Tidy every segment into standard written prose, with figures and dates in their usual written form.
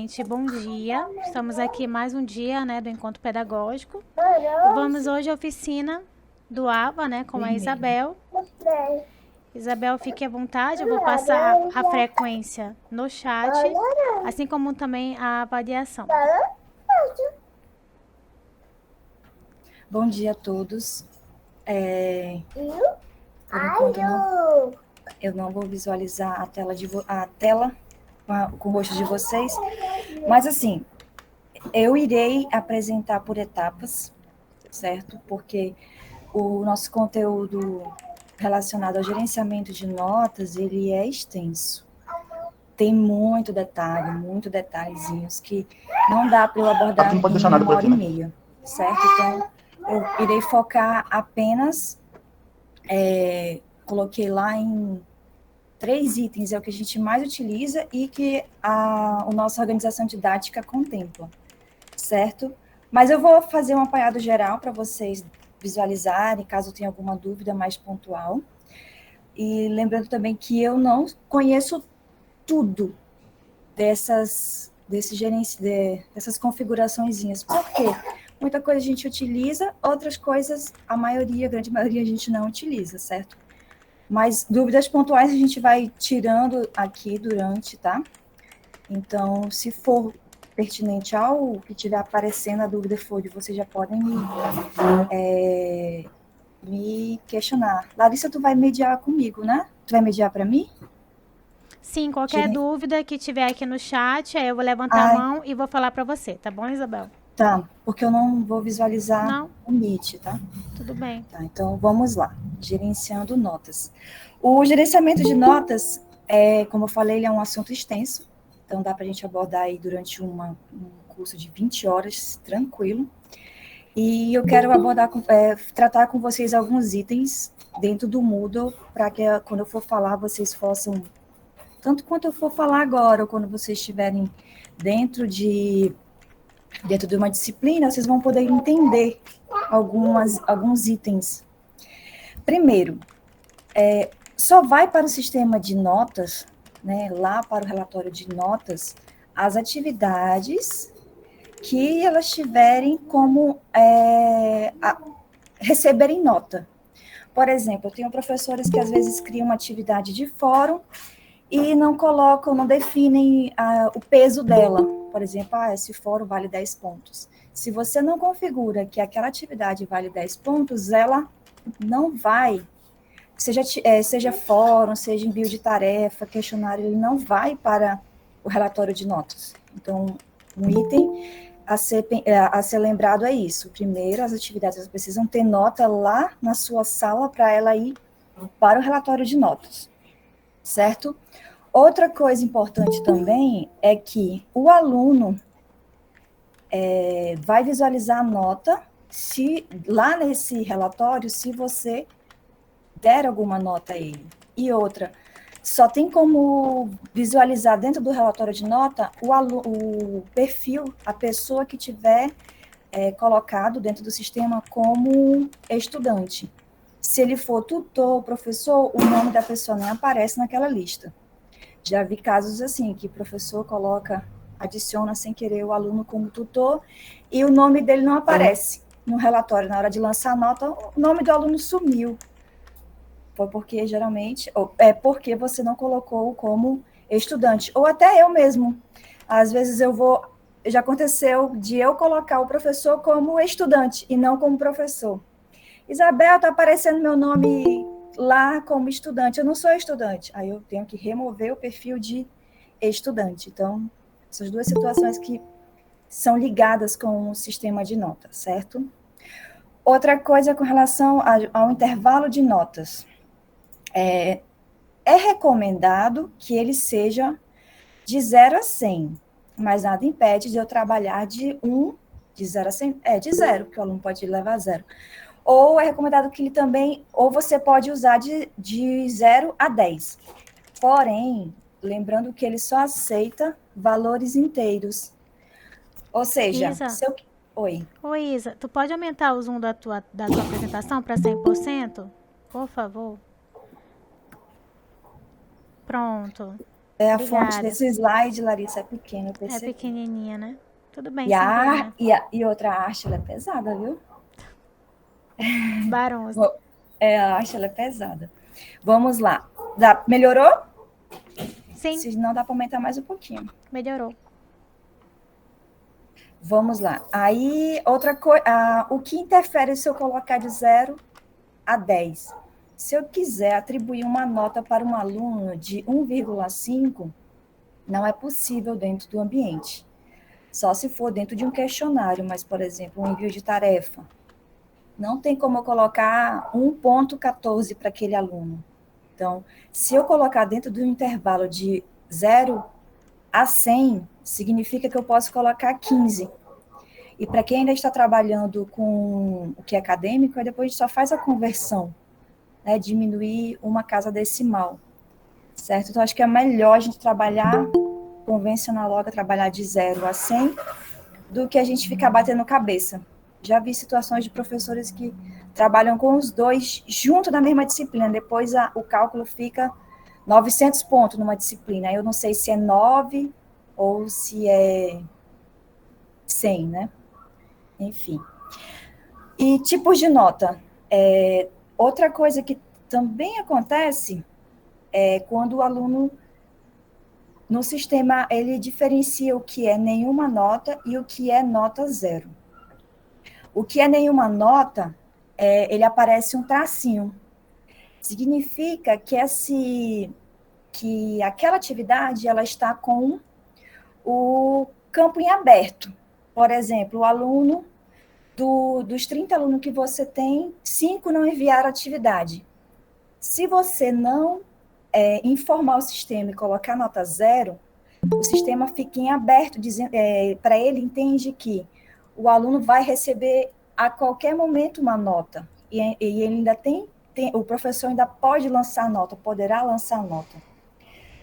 gente, bom dia. Estamos aqui mais um dia, né, do Encontro Pedagógico. Vamos hoje à oficina do AVA, né, com a Vermelho. Isabel. Isabel, fique à vontade, eu vou passar a frequência no chat, assim como também a avaliação. Bom dia a todos. Por enquanto eu não vou visualizar a tela com o rosto de vocês, mas assim, eu irei apresentar por etapas, certo? Porque o nosso conteúdo relacionado ao gerenciamento de notas, ele é extenso. Tem muito detalhe, muito detalhezinhos que não dá para eu abordar Aqui não pode em deixar nada por uma hora aqui, e né? meia, certo? Então, eu irei focar apenas, coloquei lá em 3 itens, é o que a gente mais utiliza e que a nossa organização didática contempla, certo? Mas eu vou fazer um apanhado geral para vocês visualizarem, caso tenha alguma dúvida mais pontual. E lembrando também que eu não conheço tudo dessas configuraçõezinhas. Por quê? Muita coisa a gente utiliza, outras coisas, a grande maioria a gente não utiliza, certo? Mas dúvidas pontuais a gente vai tirando aqui durante, tá? Então, se for pertinente ao que estiver aparecendo, a dúvida for de vocês já podem me questionar. Larissa, tu vai mediar comigo, né? Tu vai mediar para mim? Sim, qualquer dúvida que tiver aqui no chat, aí eu vou levantar a Ai, mão e vou falar para você, tá bom, Isabel? tá, porque eu não vou visualizar Não? o Meet, tá? Tudo bem. Tá, então vamos lá. Gerenciando notas. O gerenciamento de notas, como eu falei, ele é um assunto extenso, então dá para a gente abordar aí durante um curso de 20 horas, tranquilo. E eu quero tratar com vocês alguns itens dentro do Moodle, para que quando eu for falar, vocês possam, tanto quanto eu for falar agora, ou quando vocês estiverem dentro de uma disciplina, vocês vão poder entender alguns itens. Primeiro, só vai para o sistema de notas, né, lá para o relatório de notas, as atividades que elas tiverem como receberem nota. Por exemplo, eu tenho professores que às vezes criam uma atividade de fórum e não colocam, não definem o peso dela. Por exemplo, esse fórum vale 10 pontos. Se você não configura que aquela atividade vale 10 pontos, ela não vai, seja fórum, seja envio de tarefa, questionário, ele não vai para o relatório de notas. Então, um item a ser lembrado é isso. Primeiro, as atividades precisam ter nota lá na sua sala para ela ir para o relatório de notas, certo? Outra coisa importante também é que o aluno vai visualizar a nota se lá nesse relatório, se você der alguma nota a ele. E outra, só tem como visualizar dentro do relatório de nota o perfil, a pessoa que tiver colocado dentro do sistema como estudante. Se ele for tutor, professor, o nome da pessoa nem aparece naquela lista. Já vi casos assim, que o professor adiciona sem querer o aluno como tutor e o nome dele não aparece no relatório. Na hora de lançar a nota, o nome do aluno sumiu. Foi porque geralmente, porque você não colocou como estudante. Ou até eu mesmo. Às vezes já aconteceu de eu colocar o professor como estudante e não como professor. Isabel, está aparecendo meu nome lá como estudante. Eu não sou estudante. Aí eu tenho que remover o perfil de estudante. Então, essas duas situações que são ligadas com o sistema de notas, certo? Outra coisa com relação ao intervalo de notas. É recomendado que ele seja de 0 a 100, mas nada impede de eu trabalhar de 0 a 100, de 0, que o aluno pode levar a 0. Ou é recomendado que ele também, ou você pode usar de 0 a 10. Porém, lembrando que ele só aceita valores inteiros. Ou seja, Isa, Oi. oi Isa, tu pode aumentar o zoom da tua apresentação para 100%? Por favor. Pronto. É a fonte Obrigada. desse slide, Larissa, é pequena, eu É percebi. pequenininha, né? Tudo bem, E, sem problema. e outra arte, ela é pesada, viu? Barons. A arte, ela é pesada. Vamos lá. Melhorou? Sim, Se não, dá para aumentar mais um pouquinho. melhorou. Vamos lá. Aí, outra coisa, o que interfere se eu colocar de 0 a 10? Se eu quiser atribuir uma nota para um aluno de 1,5, não é possível dentro do ambiente. Só se for dentro de um questionário, mas, por exemplo, um envio de tarefa. Não tem como eu colocar 1,14 para aquele aluno. Então, se eu colocar dentro do intervalo de 0 a 100, significa que eu posso colocar 15. E para quem ainda está trabalhando com o que é acadêmico, aí depois só faz a conversão, né, diminuir uma casa decimal, certo? Então, acho que é melhor a gente trabalhar, convencional logo, trabalhar de 0 a 100, do que a gente ficar batendo cabeça. Já vi situações de professores que trabalham com os dois junto na mesma disciplina, depois o cálculo fica 900 pontos numa disciplina. Eu não sei se é 9 ou se é 100, né? Enfim. E tipos de nota. Outra coisa que também acontece é quando o aluno, no sistema, ele diferencia o que é nenhuma nota e o que é nota zero. O que é nenhuma nota, ele aparece um tracinho. Significa que aquela atividade ela está com o campo em aberto. Por exemplo, o aluno, dos 30 alunos que você tem, 5 não enviaram atividade. Se você não informar o sistema e colocar nota zero, o sistema fica em aberto, para ele entende que o aluno vai receber a qualquer momento uma nota. E ele ainda o professor ainda pode lançar nota, poderá lançar nota.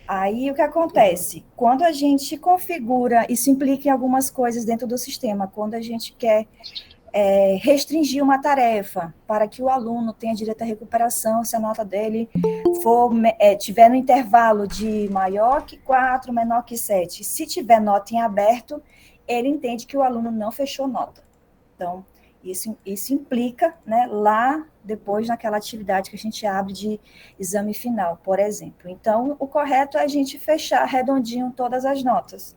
Aí o que acontece? Quando a gente configura, isso implica em algumas coisas dentro do sistema, quando a gente quer restringir uma tarefa para que o aluno tenha direito à recuperação se a nota dele tiver no intervalo de maior que 4, menor que 7. Se tiver nota em aberto, ele entende que o aluno não fechou nota. Então, isso implica, né, lá depois naquela atividade que a gente abre de exame final, por exemplo. Então, o correto é a gente fechar redondinho todas as notas.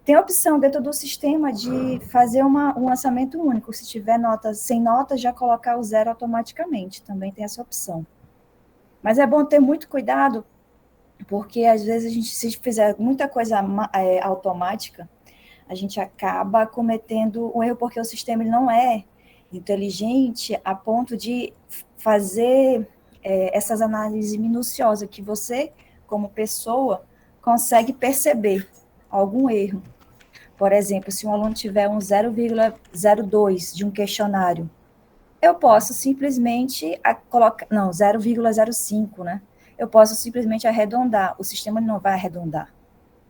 Tem a opção dentro do sistema de fazer um lançamento único. Se tiver notas sem notas, já colocar o zero automaticamente. Também tem essa opção. Mas é bom ter muito cuidado, porque às vezes a gente, se fizer muita coisa automática, a gente acaba cometendo um erro, porque o sistema ele não é inteligente a ponto de fazer essas análises minuciosas que você, como pessoa, consegue perceber algum erro. Por exemplo, se um aluno tiver um 0,02 de um questionário, eu posso simplesmente colocar, não, 0,05, né? Eu posso simplesmente arredondar, o sistema não vai arredondar,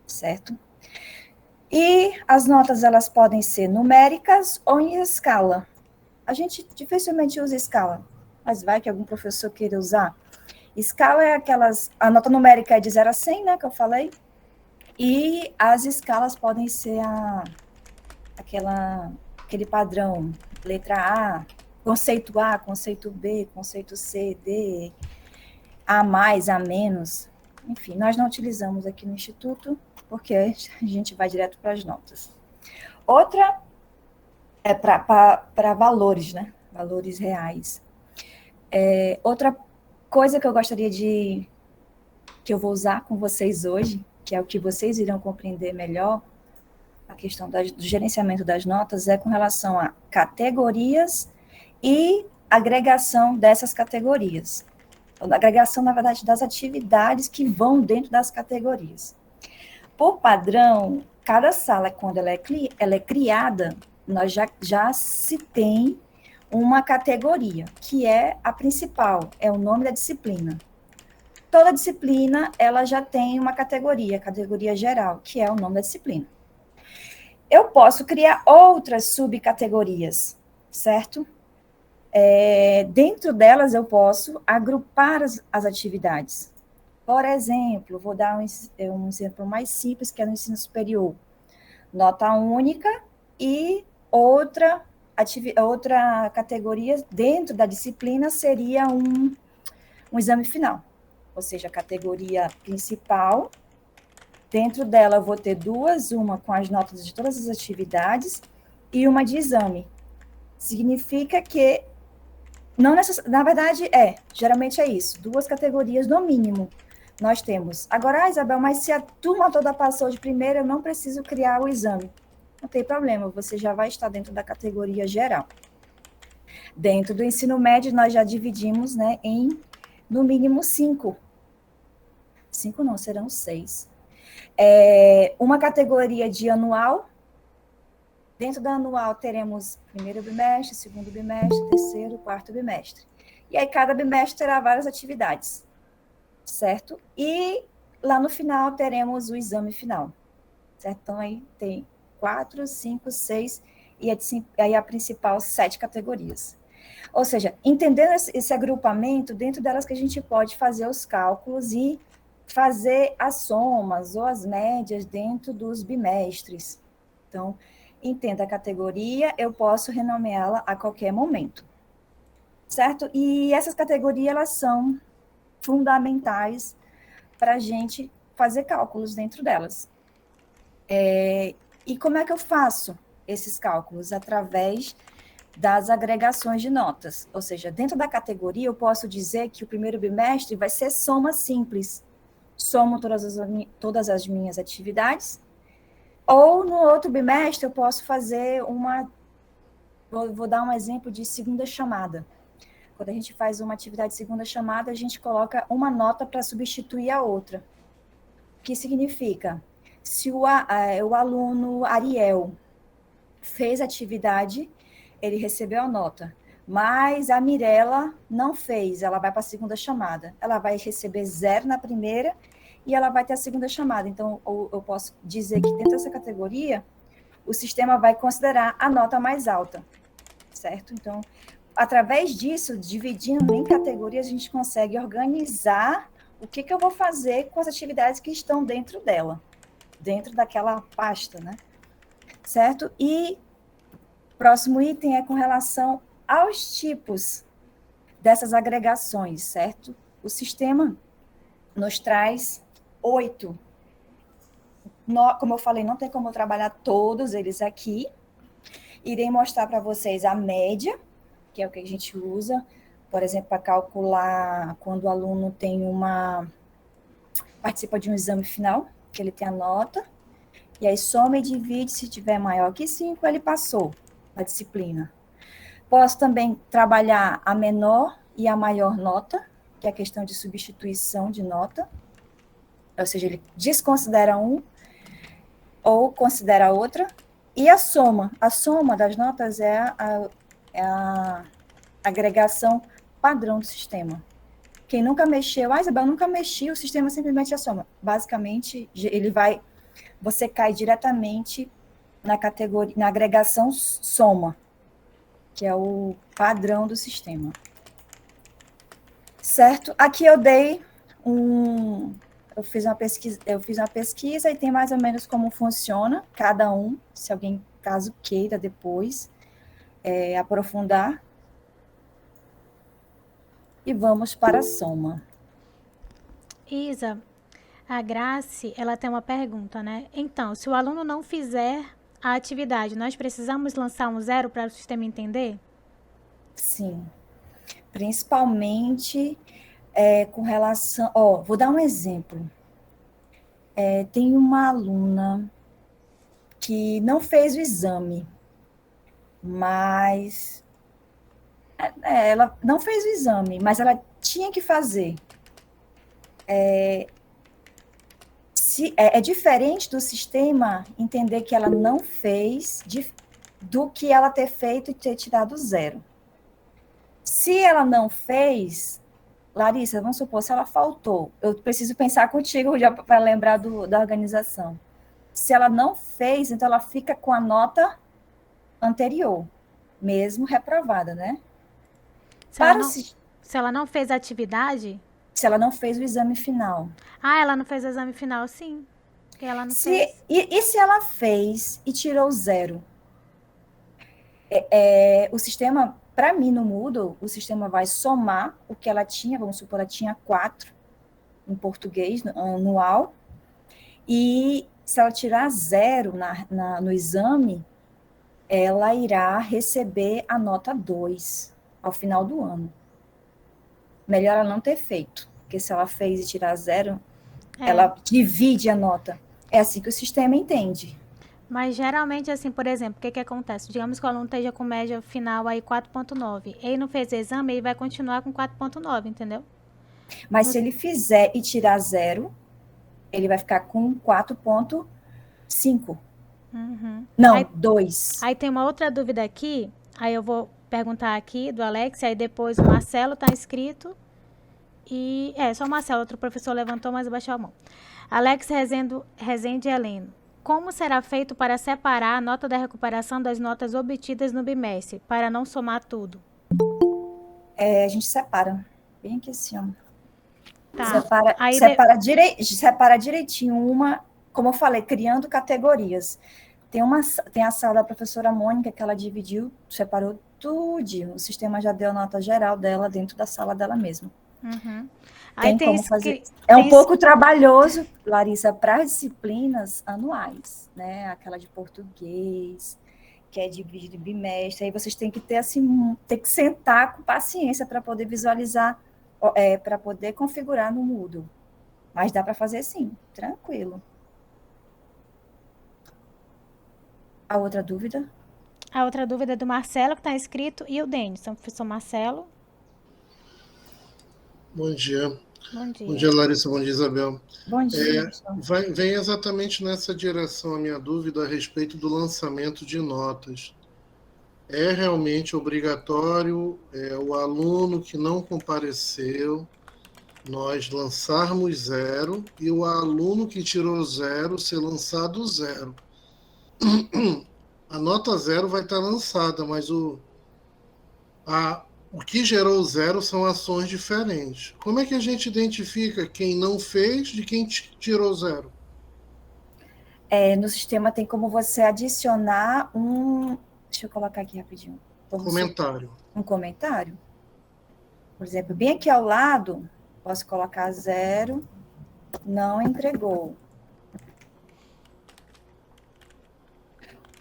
certo? E as notas, elas podem ser numéricas ou em escala. A gente dificilmente usa escala, mas vai que algum professor queira usar. Escala é a nota numérica é de 0 a 100, né, que eu falei, e as escalas podem ser aquele padrão, letra A, conceito B, conceito C, D, A mais, A menos. Enfim, nós não utilizamos aqui no Instituto, porque a gente vai direto para as notas. Outra é para valores, né? Valores reais. Outra coisa que eu gostaria que eu vou usar com vocês hoje, que é o que vocês irão compreender melhor, a questão do gerenciamento das notas, é com relação a categorias e agregação dessas categorias. A agregação, na verdade, das atividades que vão dentro das categorias. Por padrão, cada sala, quando ela é criada, nós já se tem uma categoria, que é a principal, é o nome da disciplina. Toda disciplina, ela já tem uma categoria geral, que é o nome da disciplina. Eu posso criar outras subcategorias, certo? Dentro delas, eu posso agrupar as atividades. Por exemplo, vou dar um exemplo mais simples, que é no ensino superior. Nota única e outra categoria dentro da disciplina seria um exame final. Ou seja, a categoria principal, dentro dela eu vou ter duas, uma com as notas de todas as atividades e uma de exame. Significa que, não na verdade, geralmente é isso, duas categorias no mínimo nós temos. Agora, Isabel, mas se a turma toda passou de primeira, eu não preciso criar o exame. Não tem problema, você já vai estar dentro da categoria geral. Dentro do ensino médio, nós já dividimos, né, em, no mínimo, 5. 5 não, serão 6. Uma categoria de anual. Dentro da anual, teremos primeiro bimestre, segundo bimestre, terceiro, quarto bimestre. E aí, cada bimestre terá várias atividades, certo? E lá no final, teremos o exame final, certo? Então, aí tem 4, 5, 6, e aí a principal, 7 categorias. Ou seja, entendendo esse agrupamento, dentro delas que a gente pode fazer os cálculos e fazer as somas ou as médias dentro dos bimestres. Então, entenda a categoria, eu posso renomeá-la a qualquer momento, certo? E essas categorias, elas são fundamentais para a gente fazer cálculos dentro delas. E como é que eu faço esses cálculos? Através das agregações de notas. Ou seja, dentro da categoria, eu posso dizer que o primeiro bimestre vai ser soma simples. Somo todas as minhas atividades. Ou no outro bimestre, eu posso fazer vou dar um exemplo de segunda chamada. Quando a gente faz uma atividade de segunda chamada, a gente coloca uma nota para substituir a outra. O que significa? Se o aluno Ariel fez atividade, ele recebeu a nota. Mas a Mirella não fez, ela vai para a segunda chamada. Ela vai receber 0 na primeira e ela vai ter a segunda chamada. Então, eu posso dizer que dentro dessa categoria, o sistema vai considerar a nota mais alta, certo? Então, através disso, dividindo em categorias, a gente consegue organizar o que eu vou fazer com as atividades que estão dentro dela, dentro daquela pasta, né? Certo? E próximo item é com relação aos tipos dessas agregações, certo? O sistema nos traz 8. Como eu falei, não tem como eu trabalhar todos eles aqui. Irei mostrar para vocês a média, que é o que a gente usa, por exemplo, para calcular quando o aluno participa de um exame final, que ele tem a nota, e aí soma e divide, se tiver maior que 5, ele passou a disciplina. Posso também trabalhar a menor e a maior nota, que é a questão de substituição de nota, ou seja, ele desconsidera um ou considera outra, e a soma. A soma das notas é a agregação padrão do sistema. Quem nunca mexeu, Isabel, nunca mexi, o sistema simplesmente a soma. Basicamente, você cai diretamente na categoria, na agregação soma, que é o padrão do sistema. Certo? Aqui eu fiz uma pesquisa e tem mais ou menos como funciona cada um, se alguém, caso queira depois aprofundar. E vamos para a soma. Isa, a Grace, ela tem uma pergunta, né? Então, se o aluno não fizer a atividade, nós precisamos lançar um 0 para o sistema entender? Sim. Principalmente com relação... vou dar um exemplo. Tem uma aluna que não fez o exame, mas... ela não fez o exame, mas ela tinha que fazer. É diferente do sistema entender que ela não fez do que ela ter feito e ter tirado 0. Se ela não fez, Larissa, vamos supor, se ela faltou, eu preciso pensar contigo já para lembrar da organização. Se ela não fez, então ela fica com a nota anterior, mesmo reprovada, né? Se ela não fez a atividade, Se ela não fez o exame final. Ah, ela não fez o exame final, sim. Porque ela não Se, fez. e se ela fez e tirou 0? O sistema, para mim, no Moodle, o sistema vai somar o que ela tinha, vamos supor, ela tinha 4 em português anual, e se ela tirar 0 no exame, ela irá receber a nota 2 ao final do ano. Melhor ela não ter feito, porque se ela fez e tirar 0, ela divide a nota. É assim que o sistema entende. Mas geralmente, assim, por exemplo, o que acontece? Digamos que o aluno esteja com média final aí 4,9. Ele não fez exame, ele vai continuar com 4,9, entendeu? Mas se ele fizer e tirar 0, ele vai ficar com 4,5. Não, 2. Aí tem uma outra dúvida aqui, aí eu vou perguntar aqui do Alex, aí depois o Marcelo tá inscrito. E só o Marcelo, outro professor levantou, mas abaixou a mão. Alex Rezende Heleno. Como será feito para separar a nota da recuperação das notas obtidas no bimestre, para não somar tudo? A gente separa. Bem aqui assim, ó. Tá. Separa direitinho uma, como eu falei, criando categorias. Tem a sala da professora Mônica que ela dividiu, separou tudinho. O sistema já deu a nota geral dela dentro da sala dela mesma. Aí Tem como fazer. É um pouco trabalhoso, Larissa, para as disciplinas anuais, né? Aquela de português, que é dividido em bimestre. Aí vocês têm que ter assim, tem que sentar com paciência para poder visualizar, para poder configurar no Moodle. Mas dá para fazer sim, tranquilo. A outra dúvida? A outra dúvida é do Marcelo, que está inscrito, e o Denison. Professor Marcelo. Bom dia. Bom dia. Bom dia, Larissa. Bom dia, Isabel. Bom dia. Vem exatamente nessa direção a minha dúvida a respeito do lançamento de notas. É realmente obrigatório o aluno que não compareceu, nós lançarmos 0 e o aluno que tirou 0 ser lançado 0. A nota 0 vai estar lançada, mas o que gerou 0 são ações diferentes. Como é que a gente identifica quem não fez de quem tirou 0? No sistema tem como você adicionar um... Deixa eu colocar aqui rapidinho. Comentário. Um comentário. Por exemplo, bem aqui ao lado, posso colocar 0, não entregou.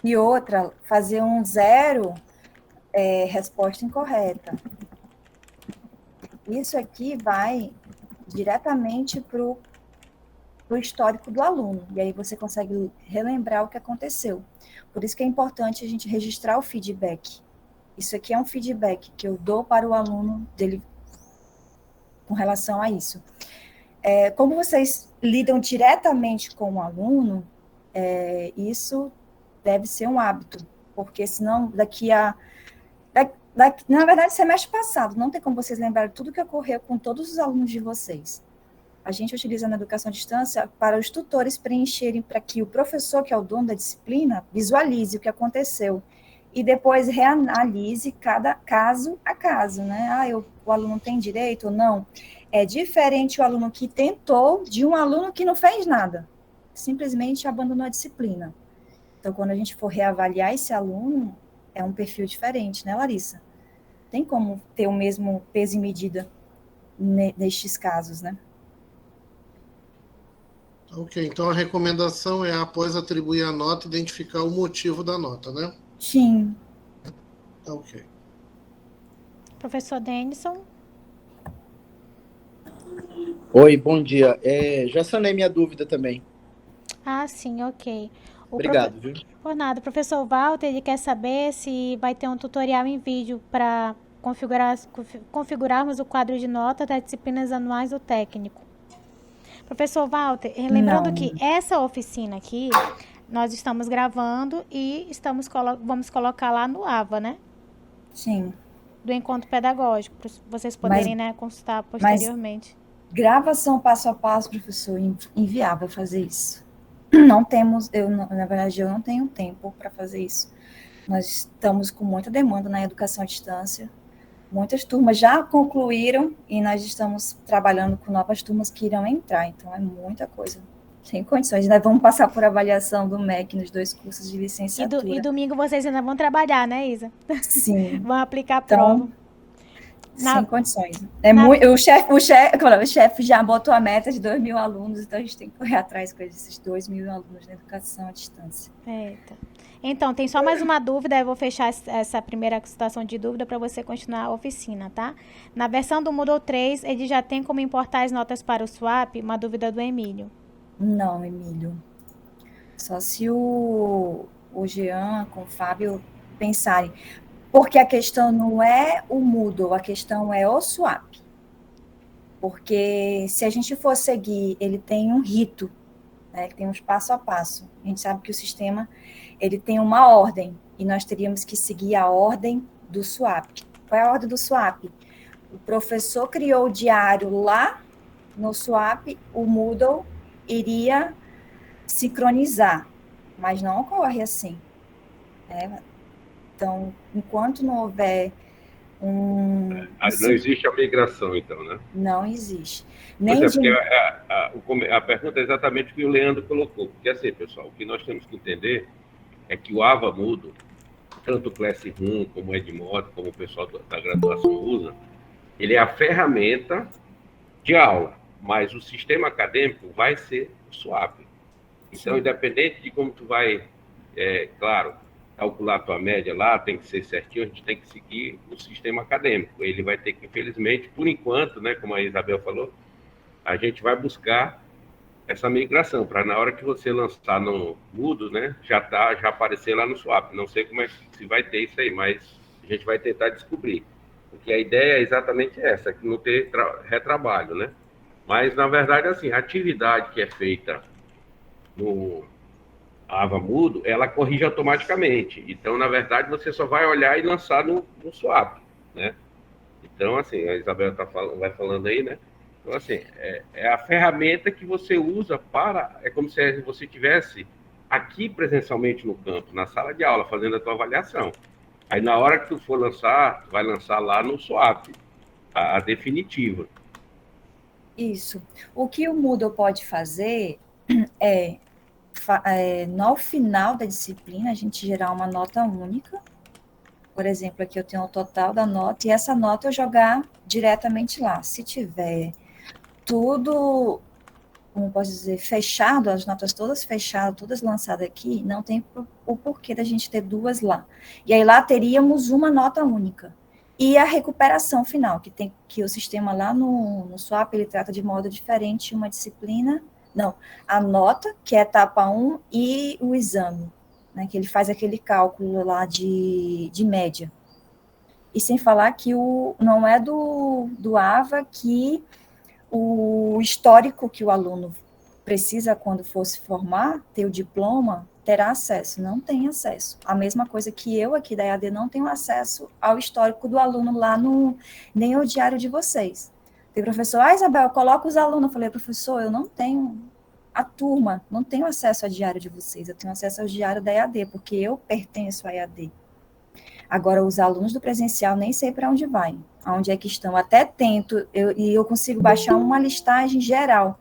E outra, fazer um 0, resposta incorreta. Isso aqui vai diretamente para o histórico do aluno, e aí você consegue relembrar o que aconteceu. Por isso que é importante a gente registrar o feedback. Isso aqui é um feedback que eu dou para o aluno dele com relação a isso. Como vocês lidam diretamente com o aluno, isso deve ser um hábito, porque senão na verdade, semestre passado, não tem como vocês lembrarem tudo que ocorreu com todos os alunos de vocês. A gente utiliza na educação à distância para os tutores preencherem, para que o professor, que é o dono da disciplina, visualize o que aconteceu e depois reanalise cada caso a caso, né? O aluno tem direito ou não? É diferente o aluno que tentou de um aluno que não fez nada, simplesmente abandonou a disciplina. Então, quando a gente for reavaliar esse aluno, é um perfil diferente, né, Larissa? Tem como ter o mesmo peso e medida nestes casos, né? Ok, então a recomendação é, após atribuir a nota, identificar o motivo da nota, né? Sim. Ok. Professor Denison. Oi, bom dia. Já sanei minha dúvida também. Ah, sim, ok. Obrigado, viu? Por nada. O professor Walter, ele quer saber se vai ter um tutorial em vídeo para configurarmos o quadro de nota das disciplinas anuais do técnico. Professor Walter, lembrando que essa oficina aqui, nós estamos gravando e vamos colocar lá no AVA, né? Sim. Do encontro pedagógico, para vocês poderem, né, consultar posteriormente. Gravação passo a passo, professor, inviável fazer isso. Não temos, na verdade, eu não tenho tempo para fazer isso. Nós estamos com muita demanda na educação à distância. Muitas turmas já concluíram e nós estamos trabalhando com novas turmas que irão entrar, então é muita coisa. Sem condições. Nós vamos passar por avaliação do MEC nos 2 cursos de E licenciatura. domingo vocês ainda vão trabalhar, né, Isa? Sim. Vão aplicar a prova. Então, sem condições. O chefe já botou a meta de 2.000 alunos, então a gente tem que correr atrás com esses 2.000 alunos na educação à distância. Eita. Então, tem só mais uma dúvida, eu vou fechar essa primeira situação de dúvida para você continuar a oficina, tá? Na versão do Moodle 3, ele já tem como importar as notas para o swap? Uma dúvida do Emílio. Não, Emílio. Só se o Jean com o Fábio pensarem. Porque a questão não é o Moodle, a questão é o swap. Porque se a gente for seguir, ele tem um rito, né? Ele tem um passo a passo. A gente sabe que o sistema ele tem uma ordem, e nós teríamos que seguir a ordem do swap. Qual é a ordem do swap? O professor criou o diário lá no swap, o Moodle iria sincronizar, mas não ocorre assim. Então, enquanto não houver Não existe a migração, então, né? Não existe. Nem porque a pergunta é exatamente o que o Leandro colocou. Porque, assim, pessoal, o que nós temos que entender é que o Ava Moodle, tanto o Classroom, como o Edmodo, como o pessoal da graduação usa, ele é a ferramenta de aula, mas o sistema acadêmico vai ser o swap. Então, independente de como tu vai, claro, calcular a tua média lá, tem que ser certinho, a gente tem que seguir o sistema acadêmico. Ele vai ter que, infelizmente, por enquanto, né, como a Isabel falou, a gente vai buscar essa migração, para na hora que você lançar no Moodle, né, já aparecer lá no swap. Não sei como é que se vai ter isso aí, mas a gente vai tentar descobrir. Porque a ideia é exatamente essa, que não ter retrabalho, né? Mas, na verdade, assim, a atividade que é feita no Ava Moodle, ela corrige automaticamente. Então, na verdade, você só vai olhar e lançar no swap, né? Então, assim, a Isabel vai falando aí, né? Então, assim, é a ferramenta que você usa para... É como se você estivesse aqui presencialmente no campo, na sala de aula, fazendo a tua avaliação. Aí, na hora que tu for lançar, vai lançar lá no swap, a definitiva. Isso. O que o Moodle pode fazer no final da disciplina, a gente gerar uma nota única. Por exemplo, aqui eu tenho o total da nota, e essa nota eu jogar diretamente lá. Se tiver tudo, como posso dizer, fechado, as notas todas fechadas, todas lançadas aqui, não tem o porquê da gente ter 2 lá. E aí lá teríamos uma nota única. E a recuperação final, que o sistema lá no swap, ele trata de modo diferente uma disciplina. Não, a nota, que é a etapa 1, e o exame, né, que ele faz aquele cálculo lá de média. E sem falar que não é do AVA que o histórico que o aluno precisa quando for se formar, ter o diploma, terá acesso. Não tem acesso. A mesma coisa que eu aqui da EAD não tenho acesso ao histórico do aluno lá nem ao diário de vocês. Tem professor, Isabel, coloca os alunos. Eu falei, professor, eu não tenho a turma, não tenho acesso ao diário de vocês, eu tenho acesso ao diário da EAD, porque eu pertenço à EAD. Agora, os alunos do presencial, nem sei para onde vai, aonde é que estão. Até tento, e eu consigo baixar uma listagem geral,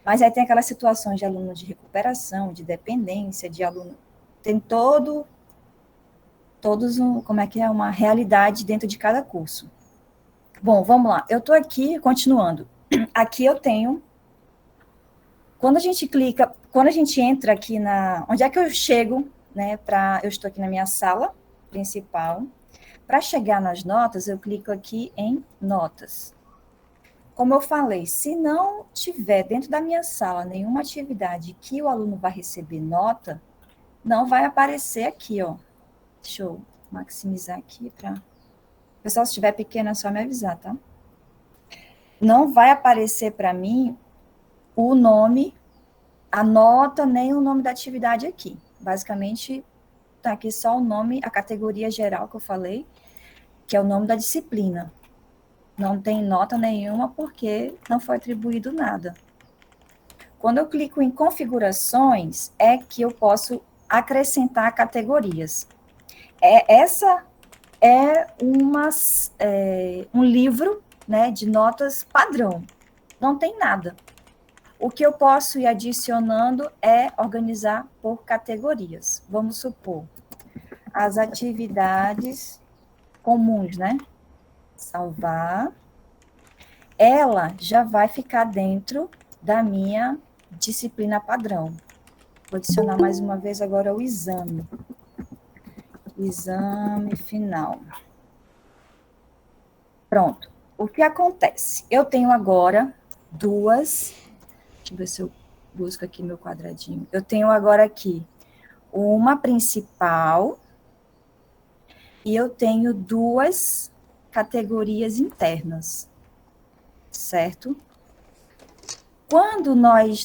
mas aí tem aquelas situações de aluno de recuperação, de dependência, de aluno, tem uma realidade dentro de cada curso. Bom, vamos lá. Eu estou aqui, continuando. Aqui eu tenho... Quando a gente entra aqui onde é que eu chego, né? Eu estou aqui na minha sala principal. Para chegar nas notas, eu clico aqui em notas. Como eu falei, se não tiver dentro da minha sala nenhuma atividade que o aluno vai receber nota, não vai aparecer aqui, ó. Deixa eu maximizar aqui para... Pessoal, se estiver pequeno, é só me avisar, tá? Não vai aparecer para mim o nome, a nota, nem o nome da atividade aqui. Basicamente, tá aqui só o nome, a categoria geral que eu falei, que é o nome da disciplina. Não tem nota nenhuma porque não foi atribuído nada. Quando eu clico em configurações, é que eu posso acrescentar categorias. Essa é um livro, né, de notas padrão. Não tem nada. O que eu posso ir adicionando é organizar por categorias. Vamos supor, as atividades comuns, né? Salvar. Ela já vai ficar dentro da minha disciplina padrão. Vou adicionar mais uma vez agora o exame. Exame final. Pronto. O que acontece? Eu tenho agora duas... Deixa eu ver se eu busco aqui meu quadradinho. Eu tenho agora aqui uma principal e eu tenho duas categorias internas, certo? Quando nós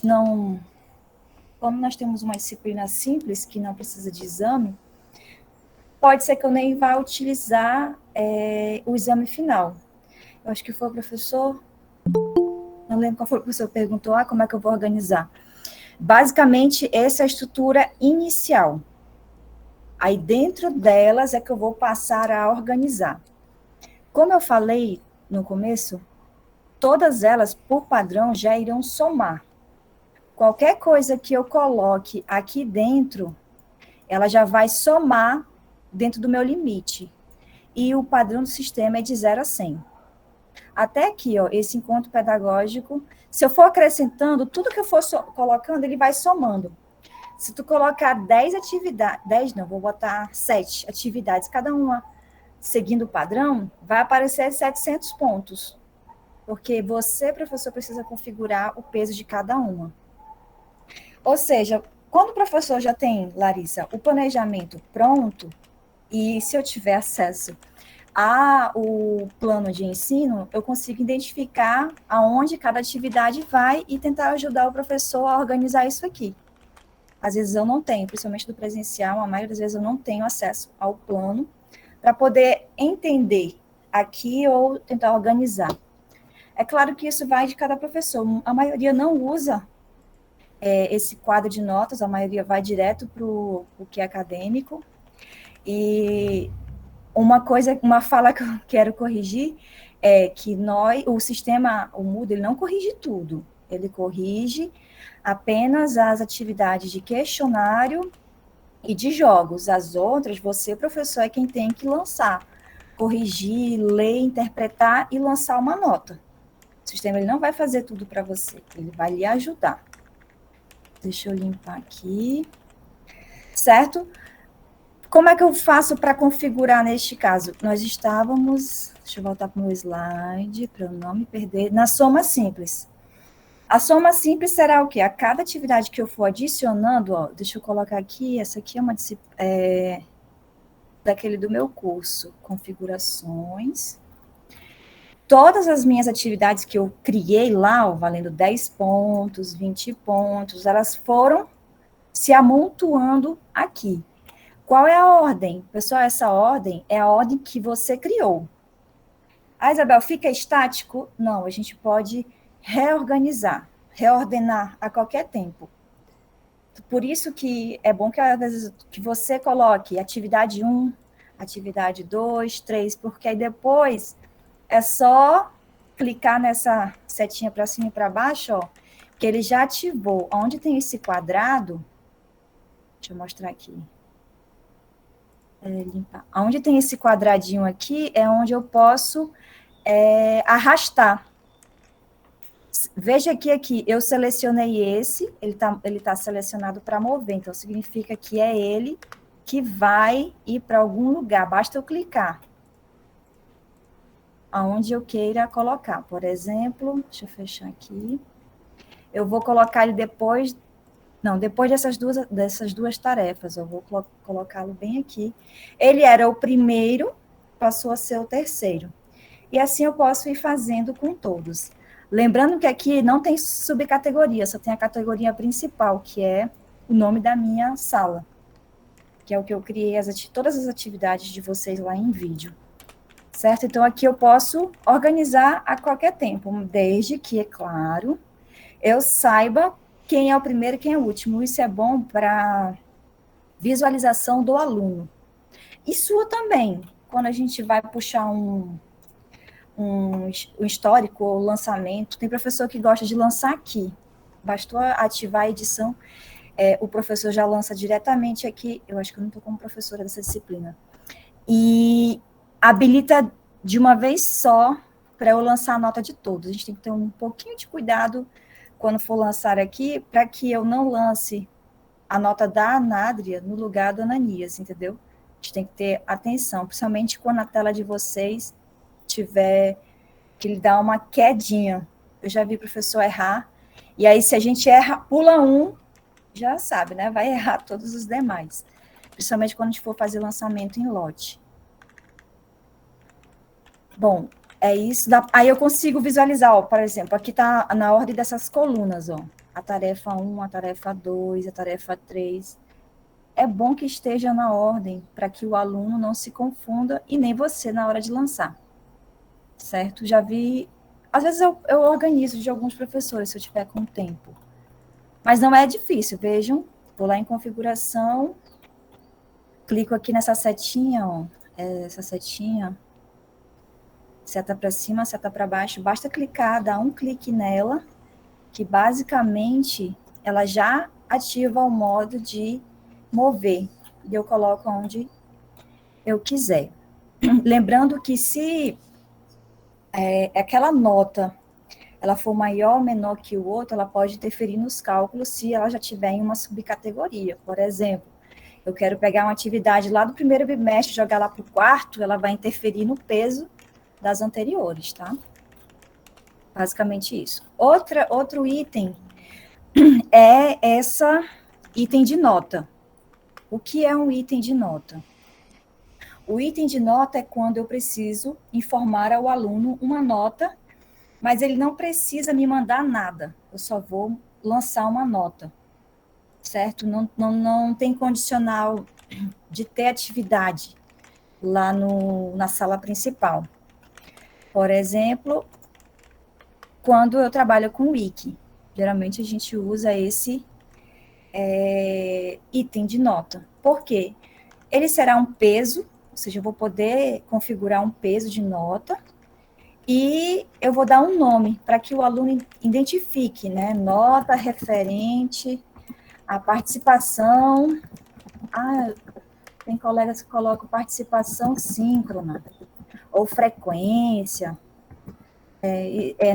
temos uma disciplina simples, que não precisa de exame, pode ser que eu nem vá utilizar o exame final. Eu acho que foi o professor... Não lembro qual foi o professor que perguntou, como é que eu vou organizar? Basicamente, essa é a estrutura inicial. Aí, dentro delas, é que eu vou passar a organizar. Como eu falei no começo, todas elas, por padrão, já irão somar. Qualquer coisa que eu coloque aqui dentro, ela já vai somar dentro do meu limite. E o padrão do sistema é de 0 a 100. Até aqui, ó, esse encontro pedagógico, se eu for acrescentando, tudo que eu for colocando, ele vai somando. Se tu colocar 10 atividades, 10 não, vou botar 7 atividades, cada uma seguindo o padrão, vai aparecer 700 pontos. Porque você, professor, precisa configurar o peso de cada uma. Ou seja, quando o professor já tem, Larissa, o planejamento pronto, e se eu tiver acesso o plano de ensino, eu consigo identificar aonde cada atividade vai e tentar ajudar o professor a organizar isso aqui. Às vezes eu não tenho, principalmente do presencial, a maioria das vezes eu não tenho acesso ao plano para poder entender aqui ou tentar organizar. É claro que isso vai de cada professor. A maioria não usa esse quadro de notas, a maioria vai direto para o que é acadêmico. E uma fala que eu quero corrigir é que o sistema, o Moodle, ele não corrige tudo. Ele corrige apenas as atividades de questionário e de jogos. As outras, você, professor, é quem tem que lançar, corrigir, ler, interpretar e lançar uma nota. O sistema ele não vai fazer tudo para você, ele vai lhe ajudar. Deixa eu limpar aqui. Certo? Como é que eu faço para configurar neste caso? Nós estávamos, deixa eu voltar para o meu slide, para eu não me perder, na soma simples. A soma simples será o quê? A cada atividade que eu for adicionando, ó, deixa eu colocar aqui, essa aqui é uma daquele do meu curso, configurações. Todas as minhas atividades que eu criei lá, ó, valendo 10 pontos, 20 pontos, elas foram se amontoando aqui. Qual é a ordem? Pessoal, essa ordem é a ordem que você criou. Isabel, fica estático? Não, a gente pode reorganizar, reordenar a qualquer tempo. Por isso que é bom que às vezes que você coloque atividade 1, atividade 2, 3, porque aí depois é só clicar nessa setinha para cima e para baixo, ó, que ele já ativou. Onde tem esse quadrado, deixa eu mostrar aqui. Limpar. Onde tem esse quadradinho aqui é onde eu posso arrastar. Veja que aqui eu selecionei esse, ele tá selecionado para mover, então significa que é ele que vai ir para algum lugar, basta eu clicar. Aonde eu queira colocar. Por exemplo, deixa eu fechar aqui. Eu vou colocar ele depois dessas duas tarefas, eu vou colocá-lo bem aqui. Ele era o primeiro, passou a ser o terceiro. E assim eu posso ir fazendo com todos. Lembrando que aqui não tem subcategoria, só tem a categoria principal, que é o nome da minha sala, que é o que eu criei todas as atividades de vocês lá em vídeo. Certo? Então, aqui eu posso organizar a qualquer tempo, desde que, é claro, eu saiba quem é o primeiro e quem é o último. Isso é bom para visualização do aluno. E sua também. quando a gente vai puxar um histórico ou lançamento, tem professor que gosta de lançar aqui. Bastou ativar a edição, o professor já lança diretamente aqui. Eu acho que eu não estou como professora dessa disciplina. E habilita de uma vez só para eu lançar a nota de todos. A gente tem que ter um pouquinho de cuidado quando for lançar aqui, para que eu não lance a nota da Anádria no lugar do Ananias, entendeu? A gente tem que ter atenção, principalmente quando a tela de vocês tiver que lhe dar uma quedinha. Eu já vi o professor errar, e aí se a gente erra, pula um, já sabe, né? Vai errar todos os demais. Principalmente quando a gente for fazer lançamento em lote. Bom, é isso. Aí eu consigo visualizar, ó, por exemplo, aqui está na ordem dessas colunas, ó. A tarefa 1, a tarefa 2, a tarefa 3. É bom que esteja na ordem, para que o aluno não se confunda e nem você na hora de lançar. Certo? Já vi... Às vezes eu organizo de alguns professores, se eu tiver com tempo. Mas não é difícil, vejam. Vou lá em configuração, clico aqui nessa setinha, ó. Essa setinha... Seta para cima, seta para baixo, basta clicar, dar um clique nela, que basicamente ela já ativa o modo de mover, e eu coloco onde eu quiser. Lembrando que se aquela nota ela for maior ou menor que o outro, ela pode interferir nos cálculos se ela já tiver em uma subcategoria. Por exemplo, eu quero pegar uma atividade lá do primeiro bimestre, jogar lá para o quarto, ela vai interferir no peso das anteriores, tá? Basicamente isso. Outro item é essa item de nota. O que é um item de nota? O item de nota é quando eu preciso informar ao aluno uma nota, mas ele não precisa me mandar nada. Eu só vou lançar uma nota, certo? Não tem condicional de ter atividade lá na sala principal. Por exemplo, quando eu trabalho com Wiki, geralmente a gente usa esse item de nota. Por quê? Ele será um peso, ou seja, eu vou poder configurar um peso de nota e eu vou dar um nome para que o aluno identifique, né? Nota referente à participação. Tem colegas que colocam participação síncrona ou frequência.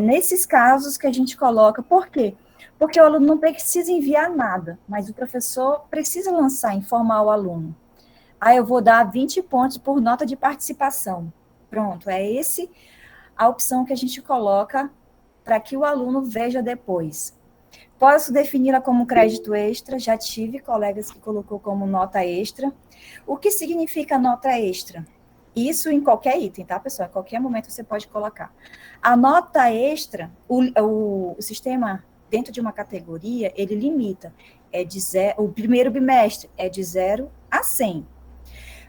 Nesses casos que a gente coloca. Por quê? Porque o aluno não precisa enviar nada, mas o professor precisa informar o aluno. Eu vou dar 20 pontos por nota de participação. Pronto, esse a opção que a gente coloca para que o aluno veja depois. Posso defini-la como crédito extra, já tive colegas que colocou como nota extra. O que significa nota extra? Isso em qualquer item, tá, pessoal? Em qualquer momento você pode colocar. A nota extra, o sistema, dentro de uma categoria, ele limita. O primeiro bimestre é de 0 a 100.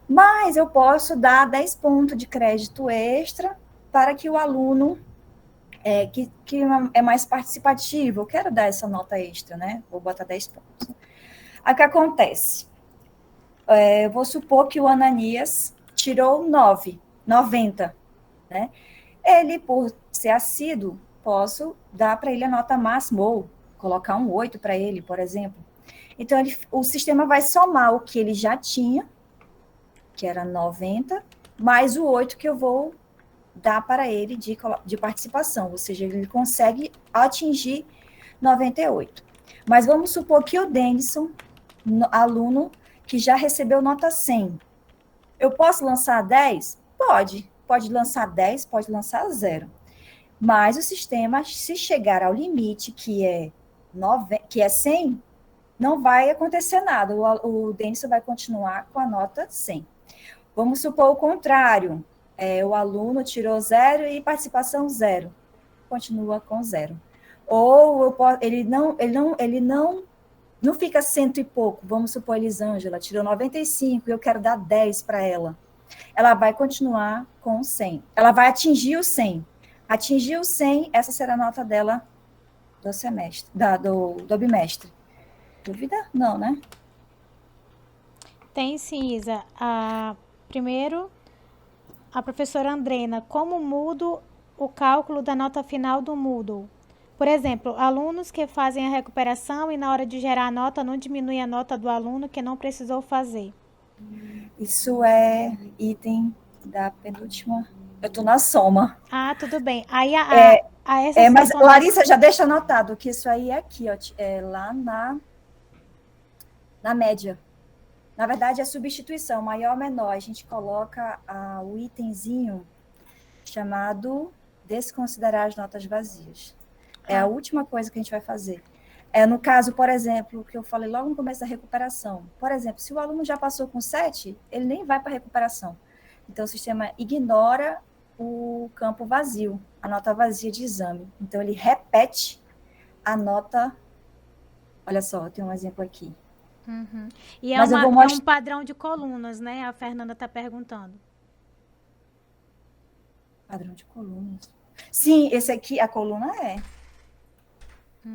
Mas eu posso dar 10 pontos de crédito extra para que o aluno que é mais participativo, eu quero dar essa nota extra, né? Vou botar 10 pontos. O que acontece? Eu vou supor que o Ananias tirou 90, né? Ele, por ser assíduo, posso dar para ele a nota máxima, ou colocar um 8 para ele, por exemplo. Então, o sistema vai somar o que ele já tinha, que era 90, mais o 8 que eu vou dar para ele de participação, ou seja, ele consegue atingir 98. Mas vamos supor que o Denison, aluno que já recebeu nota 100, eu posso lançar 10? Pode lançar 10, pode lançar 0. Mas o sistema, se chegar ao limite, que é 100, não vai acontecer nada, o Denison vai continuar com a nota 100. Vamos supor o contrário, o aluno tirou 0 e participação 0, continua com 0. Ou ele não fica 100 e pouco, vamos supor Elisângela tirou 95 e eu quero dar 10 para ela. Ela vai continuar com 100. Ela vai atingir o 100. Atingiu o 100, essa será a nota dela do semestre, do bimestre. Dúvida? Não, né? Tem sim, Isa. Primeiro, a professora Andrena, como mudo o cálculo da nota final do Moodle? Por exemplo, alunos que fazem a recuperação e na hora de gerar a nota não diminui a nota do aluno que não precisou fazer. Isso é item da penúltima. Eu estou na soma. Ah, tudo bem. Aí essa Mas, situação Larissa, já deixa anotado que isso aí é aqui, ó, é lá na média. Na verdade, é substituição, maior ou menor. A gente coloca o itemzinho chamado desconsiderar as notas vazias. É a última coisa que a gente vai fazer. No caso, por exemplo, que eu falei logo no começo da recuperação. Por exemplo, se o aluno já passou com 7, ele nem vai para a recuperação. Então, o sistema ignora o campo vazio, a nota vazia de exame. Então, ele repete a nota. Olha só, tem um exemplo aqui. Uhum. E Mas eu vou é um padrão de colunas, né? A Fernanda está perguntando. Padrão de colunas. Sim, esse aqui, a coluna é.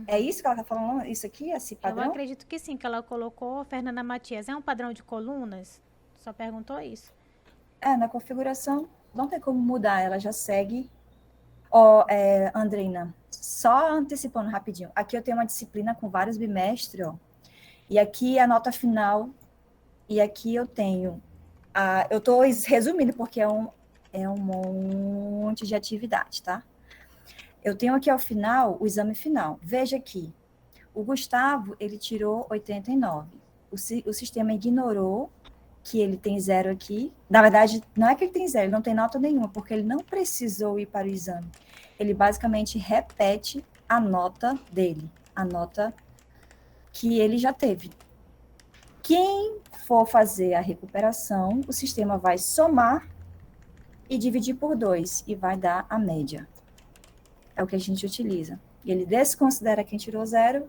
É isso que ela está falando? Isso aqui, esse padrão? Eu acredito que sim, que ela colocou, Fernanda Matias. É um padrão de colunas? Só perguntou isso. Na configuração não tem como mudar, ela já segue. Andreina, só antecipando rapidinho. Aqui eu tenho uma disciplina com vários bimestres, ó. E aqui a nota final. E aqui eu tenho. Eu estou resumindo, porque é um monte de atividade, tá? Eu tenho aqui ao final o exame final. Veja aqui. O Gustavo, ele tirou 89. O sistema ignorou que ele tem 0 aqui. Na verdade, não é que ele tem 0, ele não tem nota nenhuma, porque ele não precisou ir para o exame. Ele basicamente repete a nota dele, a nota que ele já teve. Quem for fazer a recuperação, o sistema vai somar e dividir por 2, e vai dar a média. É o que a gente utiliza. Ele desconsidera quem tirou 0,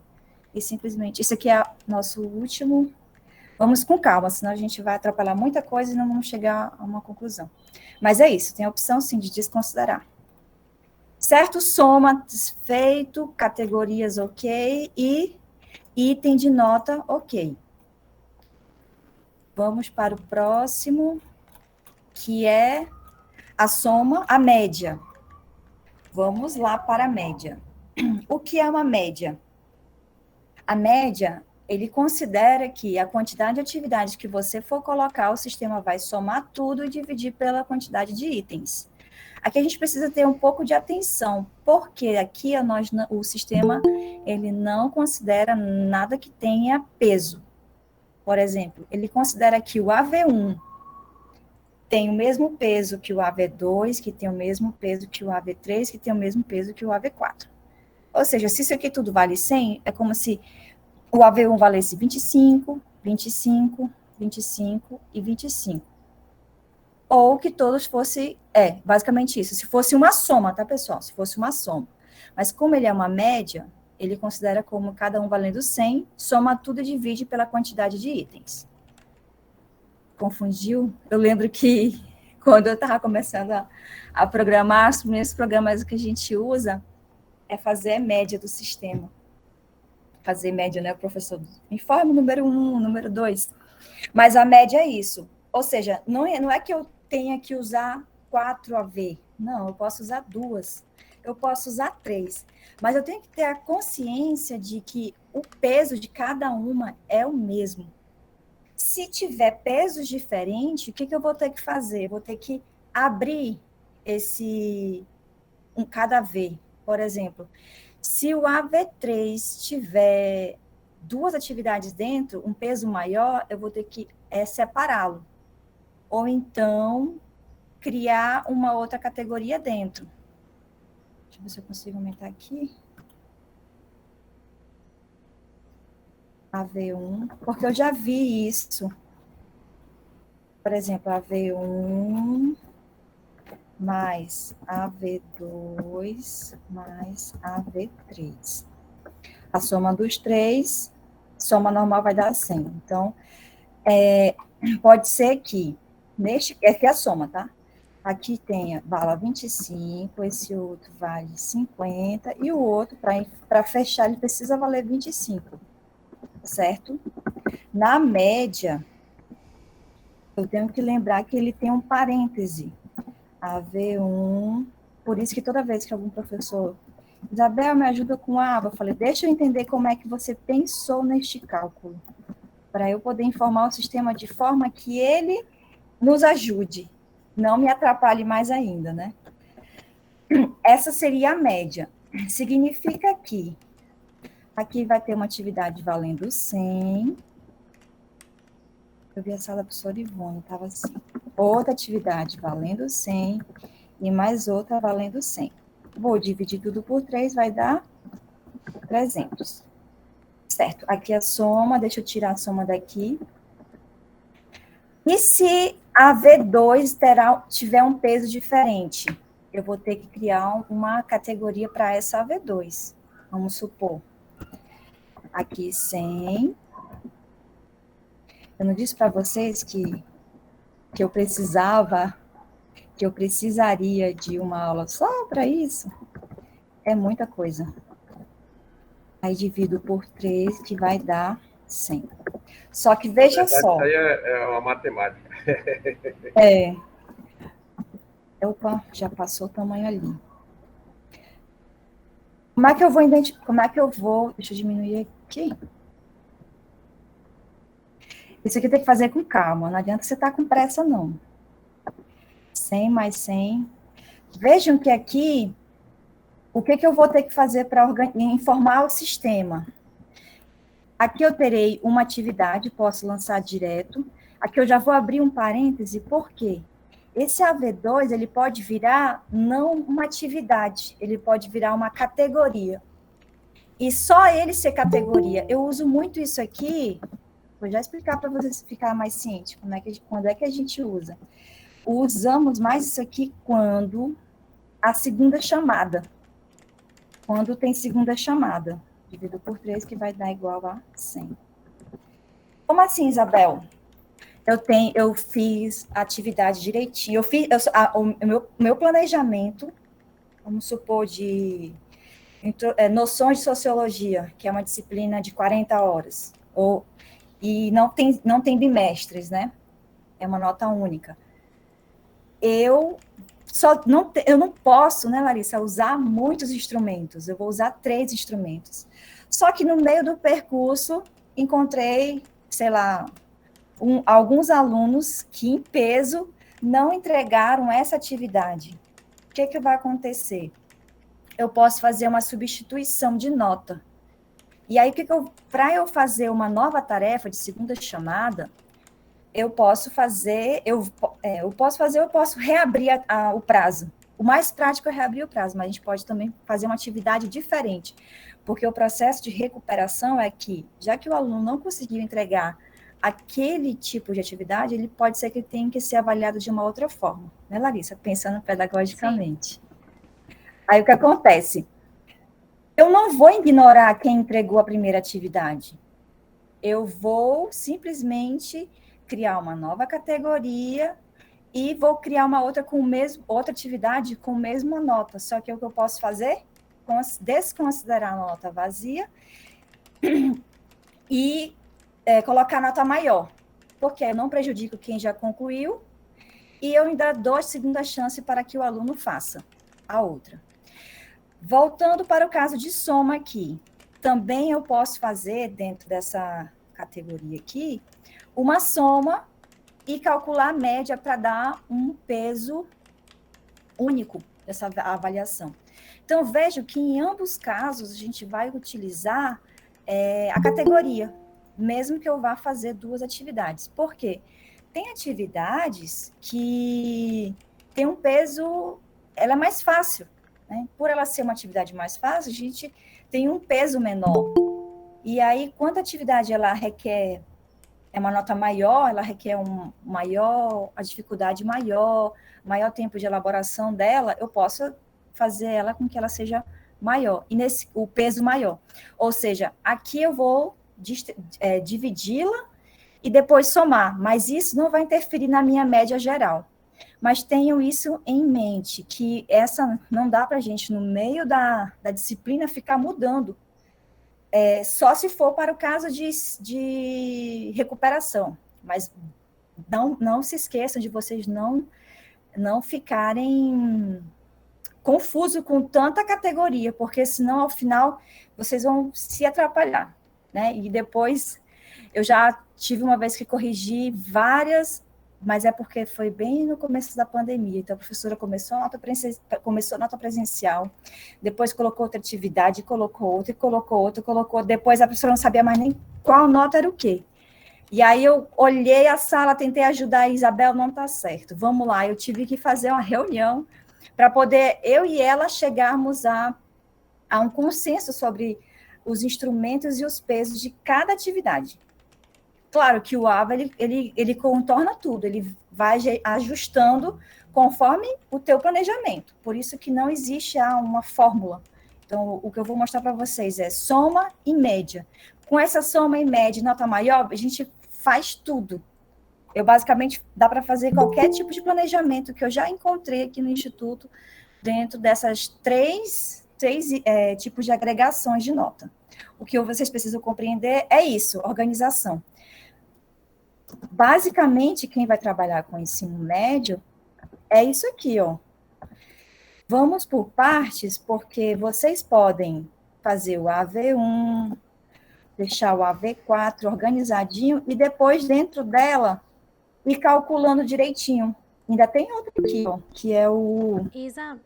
e simplesmente... Isso aqui é nosso último... Vamos com calma, senão a gente vai atrapalhar muita coisa e não vamos chegar a uma conclusão. Mas é isso, tem a opção, sim, de desconsiderar. Certo? Soma feito, categorias ok, e item de nota ok. Vamos para o próximo, que é a soma, a média. Vamos lá para a média. O que é uma média? A média, ele considera que a quantidade de atividades que você for colocar, o sistema vai somar tudo e dividir pela quantidade de itens. Aqui a gente precisa ter um pouco de atenção, porque aqui o sistema ele não considera nada que tenha peso. Por exemplo, ele considera que o AV1 tem o mesmo peso que o AV2, que tem o mesmo peso que o AV3, que tem o mesmo peso que o AV4. Ou seja, se isso aqui tudo vale 100, é como se o AV1 valesse 25, 25, 25 e 25. Ou que todos fossem, basicamente isso. Se fosse uma soma, tá, pessoal? Se fosse uma soma. Mas como ele é uma média, ele considera como cada um valendo 100, soma tudo e divide pela quantidade de itens. Confundiu? Eu lembro que quando eu estava começando a programar, os primeiros programas que a gente usa é fazer média do sistema. Fazer média, né, professor? Informe número 1, número 2. Mas a média é isso. Ou seja, não é que eu tenha que usar 4 AV. Não, eu posso usar 2. Eu posso usar 3. Mas eu tenho que ter a consciência de que o peso de cada uma é o mesmo. Se tiver pesos diferentes, o que eu vou ter que fazer? Vou ter que abrir cada AV. Por exemplo, se o AV3 tiver 2 atividades dentro, um peso maior, eu vou ter que separá-lo. Ou então, criar uma outra categoria dentro. Deixa eu ver se eu consigo aumentar aqui. AV1, porque eu já vi isso. Por exemplo, AV1 mais AV2 mais AV3. A soma dos 3, soma normal vai dar 100. Então, pode ser que, aqui é a soma, tá? Aqui tenha, vala 25, esse outro vale 50, e o outro, para fechar, ele precisa valer 25, certo? Na média, eu tenho que lembrar que ele tem um parêntese. AV1, por isso que toda vez que algum professor, Isabel, me ajuda com a AVA, eu falei, deixa eu entender como é que você pensou neste cálculo, para eu poder informar o sistema de forma que ele nos ajude, não me atrapalhe mais ainda, né? Essa seria a média. Significa que aqui vai ter uma atividade valendo 100. Eu vi a sala da professora Ivone, estava assim. Outra atividade valendo 100 e mais outra valendo 100. Vou dividir tudo por 3, vai dar 300. Certo, aqui a soma, deixa eu tirar a soma daqui. E se a V2 tiver um peso diferente? Eu vou ter que criar uma categoria para essa V2. Vamos supor. Aqui 100. Eu não disse para vocês que eu precisaria de uma aula só para isso? É muita coisa. Aí divido por 3, que vai dar 100. Só que veja só. Isso aí é uma matemática. Opa, já passou o tamanho ali. Como é que eu vou identificar? Como é que eu vou? Deixa eu diminuir aqui. Isso aqui tem que fazer com calma. Não adianta você estar com pressa, não. 100 mais 100. Vejam que aqui, o que eu vou ter que fazer para informar o sistema? Aqui eu terei uma atividade, posso lançar direto. Aqui eu já vou abrir um parêntese, por quê? Esse AV2, ele pode virar não uma atividade, ele pode virar uma categoria. E só ele ser categoria. Eu uso muito isso aqui, vou já explicar para vocês ficar mais ciente, quando é que a gente usa. Usamos mais isso aqui quando a segunda chamada. Quando tem segunda chamada. Divido por 3, que vai dar igual a 100. Como assim, Isabel? Eu fiz a atividade direitinho. O meu planejamento, vamos supor, de noções de sociologia, que é uma disciplina de 40 horas. E não tem bimestres, né? É uma nota única. Eu não posso, né, Larissa, usar muitos instrumentos. Eu vou usar 3 instrumentos. Só que no meio do percurso, encontrei, sei lá, alguns alunos que, em peso, não entregaram essa atividade. O que vai acontecer? Eu posso fazer uma substituição de nota. E aí, para eu fazer uma nova tarefa de segunda chamada, eu posso reabrir o prazo. O mais prático é reabrir o prazo, mas a gente pode também fazer uma atividade diferente, porque o processo de recuperação é que, já que o aluno não conseguiu entregar aquele tipo de atividade, ele pode ser que tenha que ser avaliado de uma outra forma, né, Larissa? Pensando pedagogicamente. Sim. Aí o que acontece? Eu não vou ignorar quem entregou a primeira atividade. Eu vou simplesmente criar uma nova categoria e vou criar uma outra atividade com a mesma nota. Só que o que eu posso fazer? Desconsiderar a nota vazia e colocar a nota maior. Porque eu não prejudico quem já concluiu e eu ainda dou a segunda chance para que o aluno faça a outra. Voltando para o caso de soma aqui, também eu posso fazer, dentro dessa categoria aqui, uma soma e calcular a média para dar um peso único dessa avaliação. Então, vejo que em ambos casos a gente vai utilizar a categoria, mesmo que eu vá fazer 2 atividades. Por quê? Tem atividades que tem um peso, ela é mais fácil, né? Por ela ser uma atividade mais fácil, a gente tem um peso menor. E aí, quando a atividade ela requer uma nota maior, ela requer a dificuldade maior tempo de elaboração dela, eu posso fazer ela com que ela seja maior, e o peso maior. Ou seja, aqui eu vou dividi-la e depois somar, mas isso não vai interferir na minha média geral. Mas tenham isso em mente, que não dá para a gente, no meio da disciplina, ficar mudando. Só se for para o caso de recuperação. Mas não se esqueçam de vocês não não ficarem confusos com tanta categoria, porque senão, ao final, vocês vão se atrapalhar, né? E depois, eu já tive uma vez que corrigi várias, mas é porque foi bem no começo da pandemia, então a professora começou a nota presencial, depois colocou outra atividade, colocou outra, e colocou outra, depois a professora não sabia mais nem qual nota era o quê. E aí eu olhei a sala, tentei ajudar a Isabel, não está certo, vamos lá, eu tive que fazer uma reunião para poder, eu e ela, chegarmos a um consenso sobre os instrumentos e os pesos de cada atividade. Claro que o AVA, ele contorna tudo, ele vai ajustando conforme o teu planejamento, por isso que não existe uma fórmula. Então, o que eu vou mostrar para vocês é soma e média. Com essa soma e média e nota maior, a gente faz tudo. Eu, basicamente, dá para fazer qualquer tipo de planejamento que eu já encontrei aqui no Instituto, dentro dessas três tipos de agregações de nota. O que vocês precisam compreender é isso, organização. Basicamente, quem vai trabalhar com ensino médio é isso aqui, ó. Vamos por partes, porque vocês podem fazer o AV1, deixar o AV4 organizadinho, e depois, dentro dela, ir calculando direitinho. Ainda tem outro aqui, ó, que é o... Isa,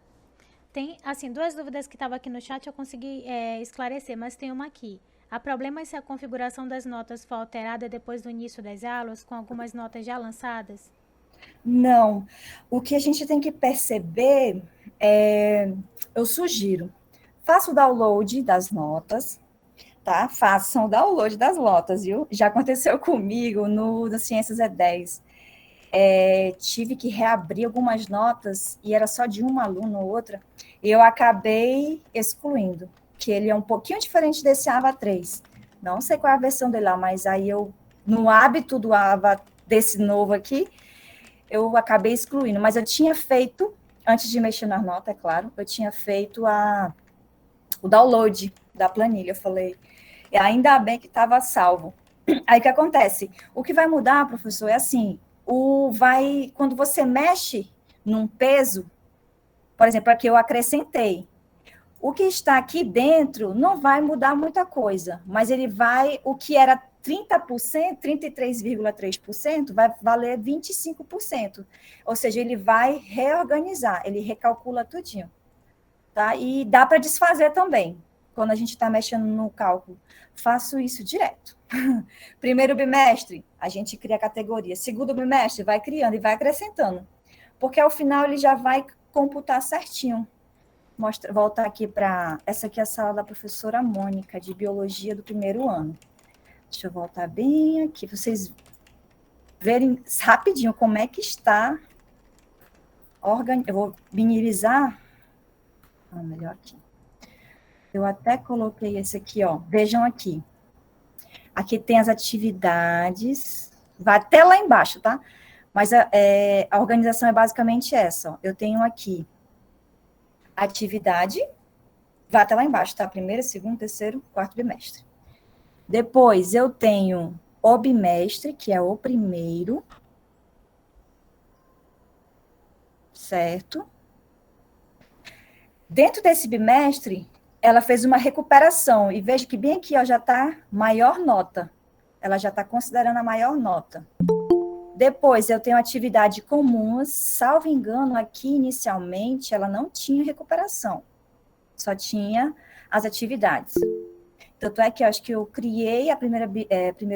tem, assim, duas dúvidas que estavam aqui no chat eu consegui esclarecer, mas tem uma aqui. Há problema se a configuração das notas for alterada depois do início das aulas, com algumas notas já lançadas? Não. O que a gente tem que perceber eu sugiro, faça o download das notas, tá? Façam o download das notas, viu? Já aconteceu comigo no Ciências E10. Tive que reabrir algumas notas, e era só de um aluno ou outra, e eu acabei excluindo, que ele é um pouquinho diferente desse AVA 3. Não sei qual é a versão dele lá, mas aí eu, no hábito do AVA desse novo aqui, eu acabei excluindo, mas eu tinha feito, antes de mexer na nota, é claro, eu tinha feito o download da planilha, eu falei, ainda bem que estava salvo. Aí o que acontece? O que vai mudar, professor, é assim, quando você mexe num peso, por exemplo, aqui eu acrescentei, o que está aqui dentro não vai mudar muita coisa, mas o que era 30%, 33,3%, vai valer 25%. Ou seja, ele vai reorganizar, ele recalcula tudinho. Tá? E dá para desfazer também, quando a gente está mexendo no cálculo. Faço isso direto. Primeiro bimestre, a gente cria a categoria. Segundo bimestre, vai criando e vai acrescentando. Porque ao final ele já vai computar certinho. Voltar aqui para... Essa aqui é a sala da professora Mônica, de Biologia do primeiro ano. Deixa eu voltar bem aqui, para vocês verem rapidinho como é que está. Eu vou minimizar. Melhor aqui. Eu até coloquei esse aqui, ó. Vejam aqui. Aqui tem as atividades. Vai até lá embaixo, tá? Mas a organização é basicamente essa, ó. Eu tenho aqui atividade, vai até lá embaixo, tá? Primeiro, segundo, terceiro, quarto bimestre. Depois, eu tenho o bimestre, que é o primeiro. Certo? Dentro desse bimestre, ela fez uma recuperação. E veja que bem aqui, ó, já está maior nota. Ela já está considerando a maior nota. Depois, eu tenho atividade comum. Salvo engano, aqui, inicialmente, ela não tinha recuperação. Só tinha as atividades. Tanto é que eu acho que eu criei primeiro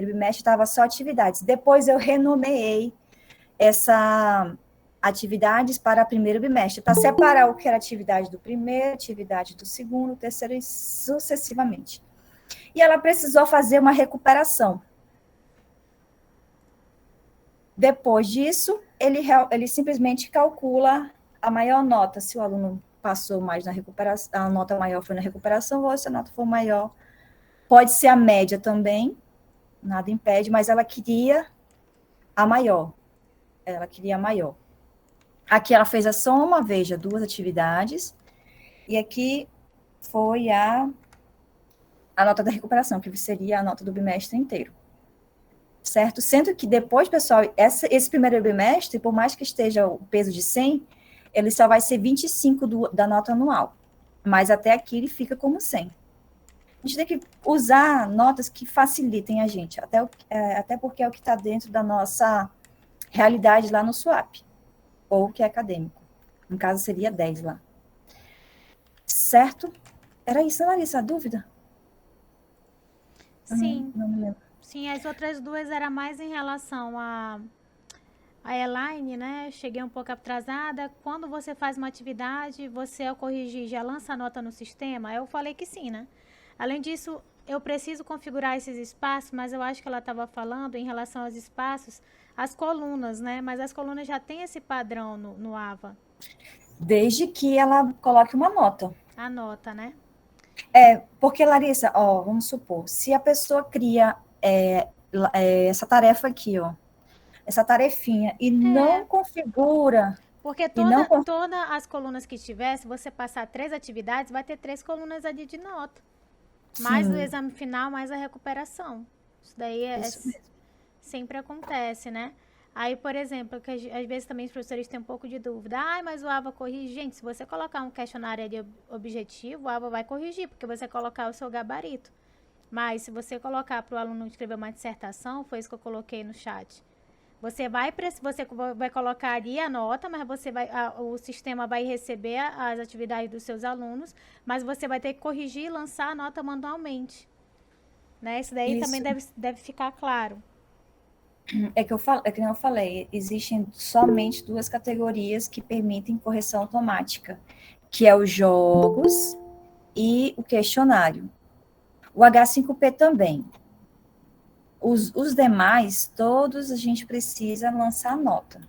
bimestre, estava só atividades. Depois eu renomeei essa atividades para primeiro bimestre, para separar o que era atividade do primeiro, atividade do segundo, terceiro e sucessivamente. E ela precisou fazer uma recuperação. Depois disso, ele simplesmente calcula a maior nota. Se o aluno passou mais na recuperação, a nota maior foi na recuperação, ou se a nota for maior, pode ser a média também, nada impede, mas ela queria a maior. Ela queria a maior. Aqui ela fez a soma, veja, 2 atividades, e aqui foi a nota da recuperação, que seria a nota do bimestre inteiro. certo? Sendo que depois, pessoal, esse primeiro bimestre, por mais que esteja o peso de 100, ele só vai ser 25 da nota anual, mas até aqui ele fica como 100. A gente tem que usar notas que facilitem a gente, até porque é o que está dentro da nossa realidade lá no SWAP, ou que é acadêmico. No caso, seria 10 lá. Certo? Era isso, Larissa, a dúvida? Sim, Não me lembro. sim, as outras duas era mais em relação a Elaine, né? Cheguei um pouco atrasada. Quando você faz uma atividade, você ao corrigir já lança a nota no sistema? Eu falei que sim, né? Além disso, eu preciso configurar esses espaços, mas eu acho que ela estava falando em relação aos espaços, as colunas, né? Mas as colunas já têm esse padrão no AVA. Desde que ela coloque uma nota. A nota, né? Porque, Larissa, vamos supor, se a pessoa cria essa tarefa aqui, essa tarefinha, e não configura... Porque não todas as colunas que tiver, se você passar 3 atividades, vai ter 3 colunas ali de nota. Mais o exame final, mais a recuperação. Isso daí Isso mesmo. sempre acontece, né? Aí, por exemplo, que às vezes também os professores têm um pouco de dúvida. Mas o AVA corrige. Gente, se você colocar um questionário de objetivo, o AVA vai corrigir, porque você colocar o seu gabarito. Mas se você colocar para o aluno escrever uma dissertação, foi isso que eu coloquei no chat. Você vai colocar ali a nota, mas o sistema vai receber as atividades dos seus alunos, mas você vai ter que corrigir e lançar a nota manualmente. Né? Isso daí também deve ficar claro. É que eu falei, existem somente 2 categorias que permitem correção automática, que é os jogos e o questionário. O H5P também. Os demais, todos a gente precisa lançar nota.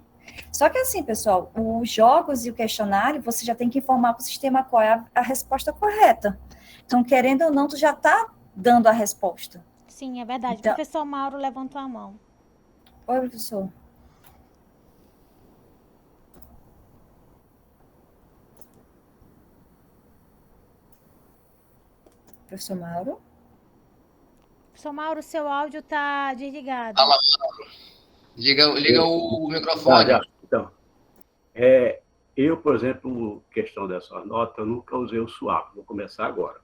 Só que assim, pessoal, os jogos e o questionário, você já tem que informar para o sistema qual é a resposta correta. Então, querendo ou não, tu já está dando a resposta. Sim, é verdade. Então, o professor Mauro levantou a mão. Oi, professor. Professor Mauro? Professor Mauro, seu áudio está desligado. Fala, Mauro. Liga o microfone. Então, eu, por exemplo, questão dessa nota, eu nunca usei o SWAP, vou começar agora.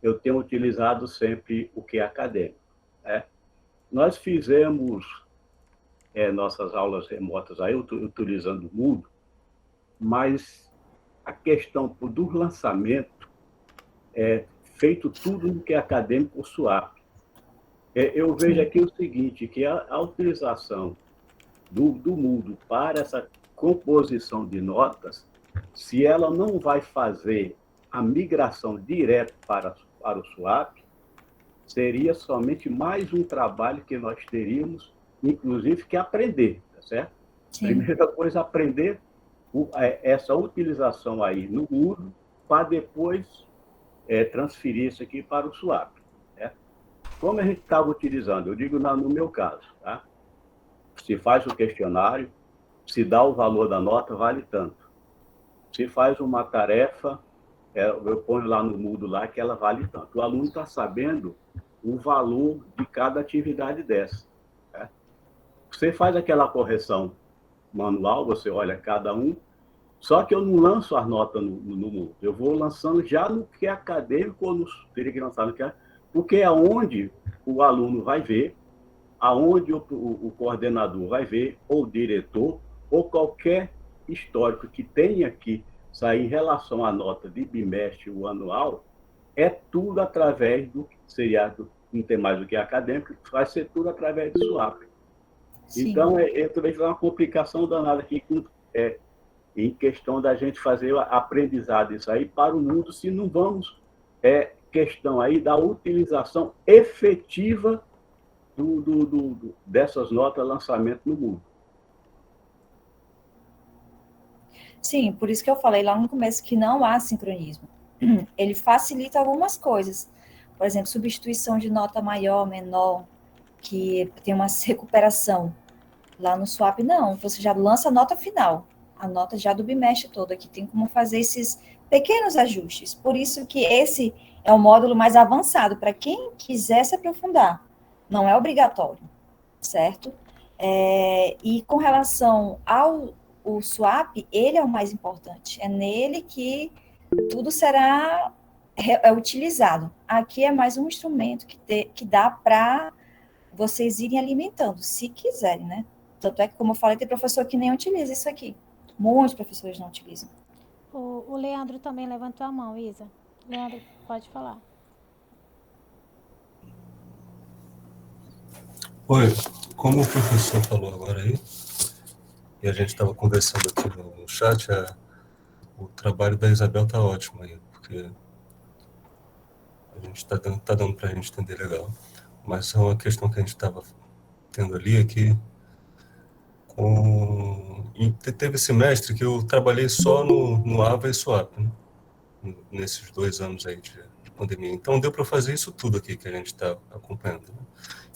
Eu tenho utilizado sempre o que é acadêmico. Né? Nós fizemos nossas aulas remotas aí, utilizando o Moodle, mas a questão do lançamento é feito tudo no que é acadêmico o SWAP. Eu vejo aqui o seguinte, que a utilização do Moodle para essa composição de notas, se ela não vai fazer a migração direta para o SWAP, seria somente mais um trabalho que nós teríamos, inclusive, que aprender, tá certo? Sim. Primeira coisa, aprender essa utilização aí no Moodle, para depois transferir isso aqui para o SWAP. Né? Como a gente estava utilizando, eu digo no meu caso, tá? Se faz o questionário, se dá o valor da nota, vale tanto. Se faz uma tarefa, eu ponho lá no Moodle lá que ela vale tanto. O aluno está sabendo o valor de cada atividade dessa. Né? Você faz aquela correção manual, você olha cada um, só que eu não lanço as notas no Moodle. Eu vou lançando já no que é acadêmico, ou teria que lançar no que é, porque é onde o aluno vai ver, aonde o coordenador vai ver, ou o diretor, ou qualquer histórico que tenha que sair em relação à nota de bimestre ou anual, é tudo através do seriado, não tem mais do que acadêmico, vai ser tudo através do SWAP. Sim. Então, eu também uma complicação danada aqui em questão da gente fazer aprendizado isso aí para o mundo, se não vamos, questão aí da utilização efetiva dessas notas lançamento no mundo. Sim, por isso que eu falei lá no começo que não há sincronismo. Ele facilita algumas coisas. Por exemplo, substituição de nota maior, menor, que tem uma recuperação. Lá no SWAP, não. Você já lança a nota final. A nota já do bimestre todo. Aqui tem como fazer esses pequenos ajustes. Por isso que esse é o módulo mais avançado, para quem quiser se aprofundar. Não é obrigatório. certo? E com relação ao o swap, ele é o mais importante. É nele que tudo será utilizado. Aqui é mais um instrumento que dá para vocês irem alimentando, se quiserem, né? Tanto é que, como eu falei, tem professor que nem utiliza isso aqui. Muitos professores não utilizam. O Leandro também levantou a mão, Isa. Leandro, pode falar. Oi, como o professor falou agora aí, e a gente estava conversando aqui no chat, o trabalho da Isabel tá ótimo aí, porque a gente tá dando para a gente entender legal. Mas é uma questão que a gente estava tendo ali é que teve semestre que eu trabalhei só no AVA e SWAP, né? Nesses 2 anos aí de pandemia. Então deu para fazer isso tudo aqui que a gente está acompanhando, né?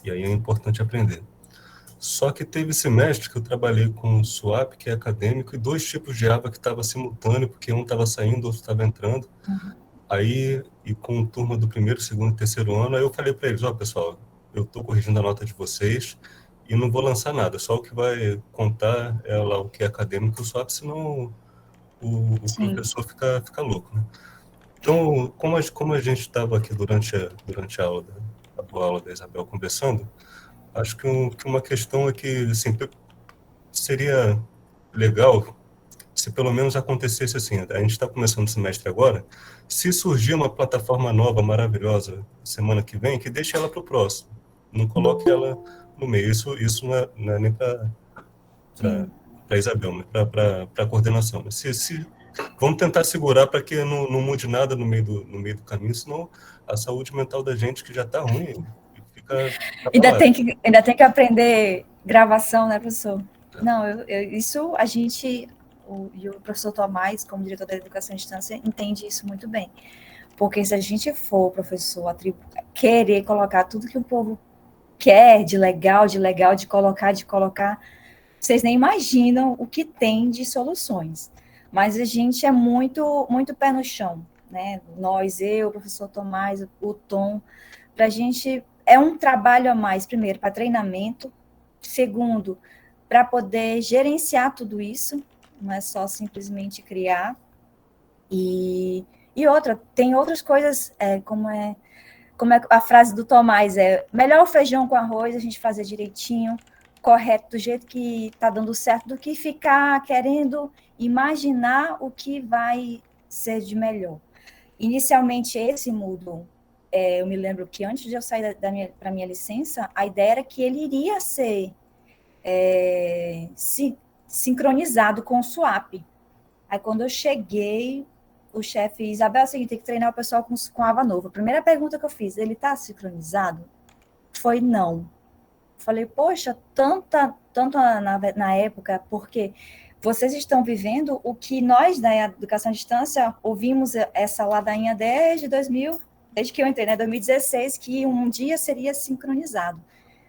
E aí é importante aprender. Só que teve semestre que eu trabalhei com SWAP, que é acadêmico, e 2 tipos de AVA que estava simultâneo, porque um estava saindo, outro estava entrando. Aí, e com turma do 1º, 2º e 3º ano, aí eu falei para eles, pessoal, eu estou corrigindo a nota de vocês e não vou lançar nada, só o que vai contar é lá o que é acadêmico e o SWAP, senão o professor fica louco, né? Então, como a gente estava aqui durante a aula da Isabel conversando, acho que uma questão é que, assim, seria legal se pelo menos acontecesse assim. A gente está começando o semestre agora, se surgir uma plataforma nova, maravilhosa, semana que vem, que deixe ela para o próximo. Não coloque ela no meio. Isso não é nem para a Isabel, mas para a coordenação. Vamos tentar segurar para que não mude nada no meio do caminho, senão a saúde mental da gente, que já está ruim, fica Ainda tem que aprender gravação, né, professor? Não, isso a gente, e o professor Tomás, como diretor da educação à distância, entende isso muito bem. Porque se a gente for, professor, querer colocar tudo que o povo quer de legal, de colocar, vocês nem imaginam o que tem de soluções. Mas a gente é muito, muito pé no chão, né? Nós, o professor Tomás, o Tom, para a gente é um trabalho a mais, primeiro, para treinamento, segundo, para poder gerenciar tudo isso, não é só simplesmente criar. E outra, tem outras coisas, como é a frase do Tomás, melhor o feijão com arroz, a gente fazer direitinho, correto, do jeito que está dando certo, do que ficar querendo imaginar o que vai ser de melhor. Inicialmente, esse Moodle, eu me lembro que antes de eu sair para minha licença, a ideia era que ele iria ser sincronizado com o SWAP. Aí, quando eu cheguei, o chefe, Isabel, é o seguinte, tem que treinar o pessoal com Ava Nova. A primeira pergunta que eu fiz, ele está sincronizado? Foi não. Falei, poxa, tanto na época, porque vocês estão vivendo o que nós, da educação à distância, ouvimos essa ladainha desde que eu entrei, né, 2016, que um dia seria sincronizado.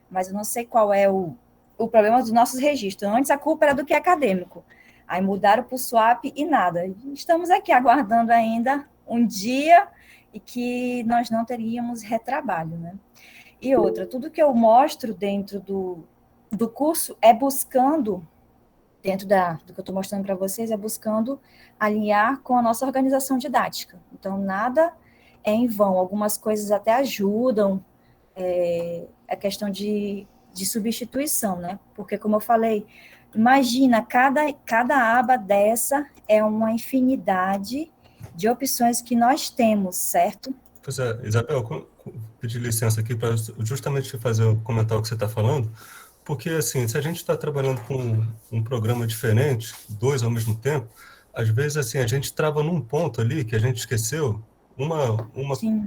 Mas eu não sei qual é o problema dos nossos registros. Antes a culpa era do que é acadêmico. Aí mudaram para o SWAP e nada. Estamos aqui aguardando ainda um dia e que nós não teríamos retrabalho, né? E outra, tudo que eu mostro dentro do curso é buscando, dentro do que eu estou mostrando para vocês, é buscando alinhar com a nossa organização didática. Então, nada é em vão. Algumas coisas até ajudam, a questão de substituição, né? Porque, como eu falei, imagina, cada aba dessa é uma infinidade de opções que nós temos, certo? Pois é, Isabel, pedir licença aqui para justamente comentar o que você está falando, porque, assim, se a gente está trabalhando com um programa diferente, 2 ao mesmo tempo, às vezes, assim, a gente trava num ponto ali que a gente esqueceu, uma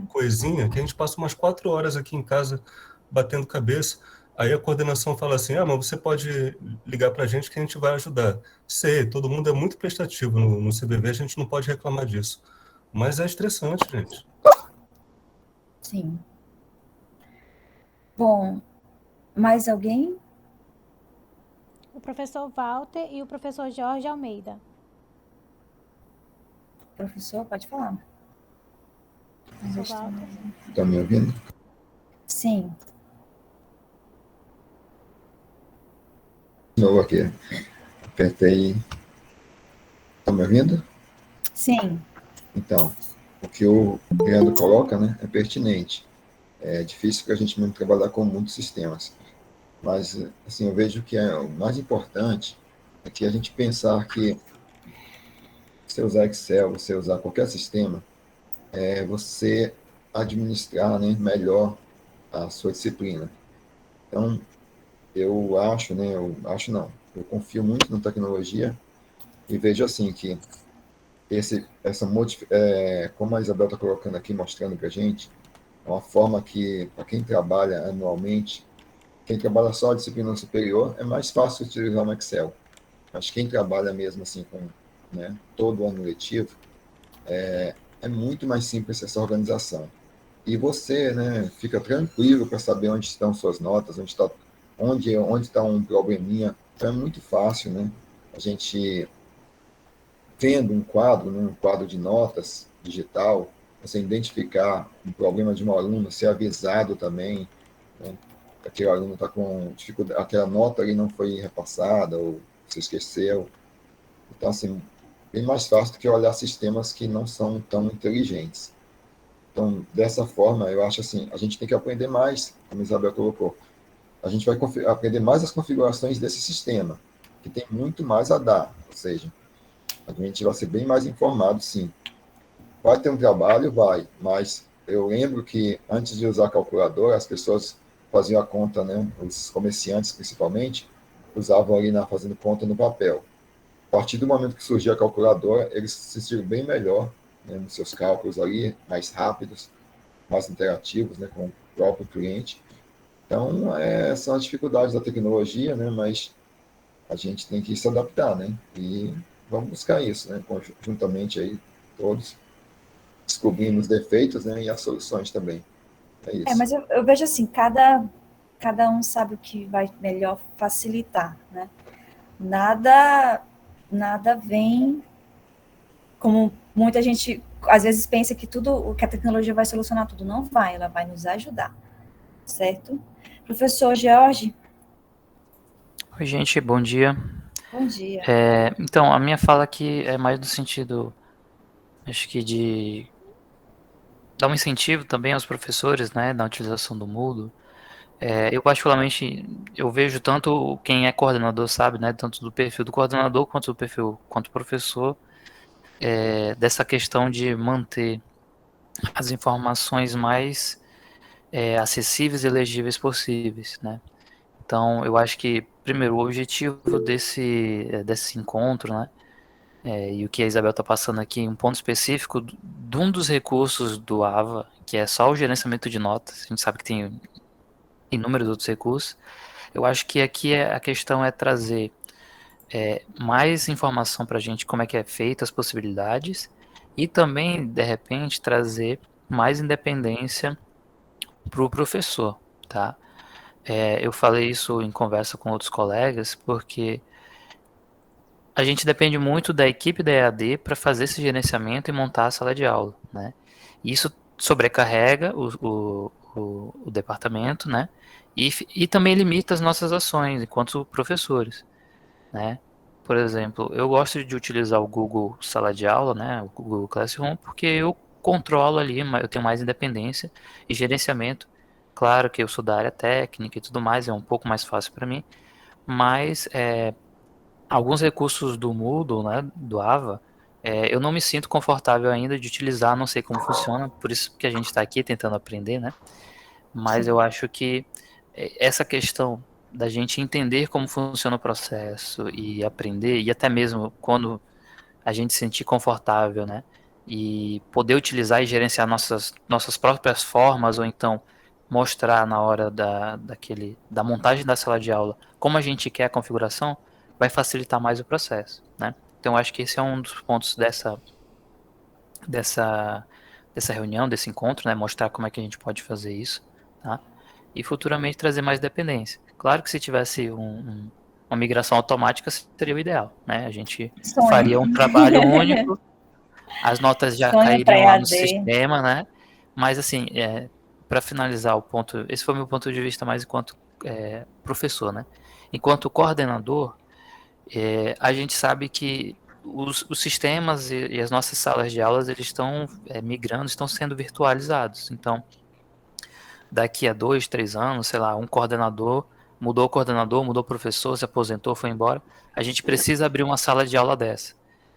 coisinha, que a gente passa umas 4 horas aqui em casa batendo cabeça, aí a coordenação fala assim, mas você pode ligar para a gente que a gente vai ajudar. Sei, todo mundo é muito prestativo no CBV, a gente não pode reclamar disso. Mas é estressante, gente. Sim. Bom, mais alguém? O professor Walter e o professor Jorge Almeida. Professor, pode falar. Professor Walter. Está me ouvindo? Sim. novo aqui. Apertei. Estão me ouvindo? Sim. Então, o que o Leandro coloca, né, é pertinente. É difícil porque a gente mesmo trabalhar com muitos sistemas. Mas, assim, eu vejo que o mais importante é que a gente pensar que você usar Excel, você usar qualquer sistema, é você administrar, né, melhor a sua disciplina. Então, eu acho, né, eu confio muito na tecnologia e vejo assim que como a Isabel está colocando aqui, mostrando para a gente, é uma forma que, para quem trabalha anualmente, quem trabalha só a disciplina superior, é mais fácil utilizar um Excel. Mas quem trabalha mesmo assim com, né, todo o ano letivo, é muito mais simples essa organização. E você, né, fica tranquilo para saber onde estão suas notas, onde está um probleminha. Então é muito fácil, né? A gente vendo um quadro, né, um quadro de notas digital, você identificar um problema de um aluno, ser avisado também, né? Aquele aluno está com dificuldade, aquela nota ali não foi repassada ou se esqueceu. Então, assim, bem mais fácil do que olhar sistemas que não são tão inteligentes. Então, dessa forma, eu acho assim, a gente tem que aprender mais, como a Isabel colocou. A gente vai aprender mais as configurações desse sistema, que tem muito mais a dar. Ou seja, a gente vai ser bem mais informado, sim. Vai ter um trabalho? Vai. Mas eu lembro que antes de usar a calculadora, as pessoas faziam a conta, né? Os comerciantes, principalmente, usavam ali fazendo conta no papel. A partir do momento que surgiu a calculadora, eles se sentiram bem melhor, né, nos seus cálculos ali, mais rápidos, mais interativos, né, com o próprio cliente. Então, são as dificuldades da tecnologia, né, mas a gente tem que se adaptar, né, e vamos buscar isso, né, conjuntamente aí, todos, descobrindo os defeitos, né, e as soluções também. É isso. Mas eu vejo assim, cada um sabe o que vai melhor facilitar, né? Nada vem como muita gente às vezes pensa que que a tecnologia vai solucionar tudo. Não vai, ela vai nos ajudar, certo? Professor Jorge. Oi, gente, bom dia. Bom dia. Então, a minha fala aqui é mais no sentido, acho que de dar um incentivo também aos professores, né, na utilização do Moodle. Eu particularmente, eu vejo tanto quem é coordenador, sabe, né, tanto do perfil do coordenador quanto do perfil quanto professor, dessa questão de manter as informações mais acessíveis e legíveis possíveis, né. Então, eu acho que, primeiro, o objetivo desse encontro, né, e o que a Isabel está passando aqui, um ponto específico de um dos recursos do AVA, que é só o gerenciamento de notas, a gente sabe que tem inúmeros outros recursos. Eu acho que aqui a questão é trazer mais informação para a gente, como é que é feito, as possibilidades, e também, de repente, trazer mais independência para o professor, tá? Eu falei isso em conversa com outros colegas, porque a gente depende muito da equipe da EAD para fazer esse gerenciamento e montar a sala de aula, né? Isso sobrecarrega o departamento, né? E também limita as nossas ações enquanto professores, né? Por exemplo, eu gosto de utilizar o Google Sala de Aula, né? O Google Classroom, porque eu controlo ali, eu tenho mais independência e gerenciamento. Claro que eu sou da área técnica e tudo mais, é um pouco mais fácil para mim, mas alguns recursos do Moodle, né, do AVA, eu não me sinto confortável ainda de utilizar, não sei como funciona, por isso que a gente está aqui tentando aprender, né? Mas eu acho que essa questão da gente entender como funciona o processo e aprender, e até mesmo quando a gente se sentir confortável, né? E poder utilizar e gerenciar nossas próprias formas, ou então mostrar na hora da montagem da sala de aula como a gente quer a configuração, vai facilitar mais o processo, né? Então, acho que esse é um dos pontos dessa reunião, desse encontro, né? Mostrar como é que a gente pode fazer isso, tá? E futuramente trazer mais dependência. Claro que se tivesse uma migração automática seria o ideal, né? A gente faria um trabalho único, as notas já Sonho para cairiam lá no EAD. sistema, né? Mas assim, para finalizar o ponto, esse foi o meu ponto de vista mais enquanto professor, né? Enquanto coordenador, a gente sabe que os sistemas e as nossas salas de aulas, eles estão migrando, estão sendo virtualizados. Então, daqui a 2, 3 anos, sei lá, mudou o coordenador, mudou o professor, se aposentou, foi embora, a gente precisa abrir uma sala de aula dessa.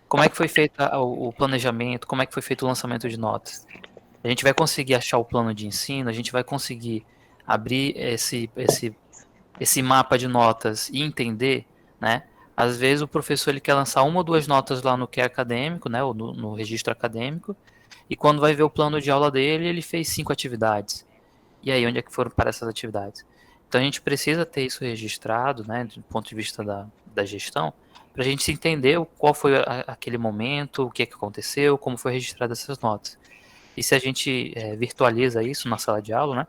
Como é que foi feito o planejamento? Como é que foi feito o lançamento de notas? A gente vai conseguir achar o plano de ensino, a gente vai conseguir abrir esse mapa de notas e entender, né? Às vezes o professor ele quer lançar 1 ou 2 notas lá no QE acadêmico, né? Ou no registro acadêmico, e quando vai ver o plano de aula dele, ele fez 5 atividades. E aí, onde é que foram para essas atividades? Então a gente precisa ter isso registrado, né? Do ponto de vista da gestão, para a gente entender qual foi aquele momento, o que é que aconteceu, como foi registrada essas notas. E se a gente virtualiza isso na sala de aula, né?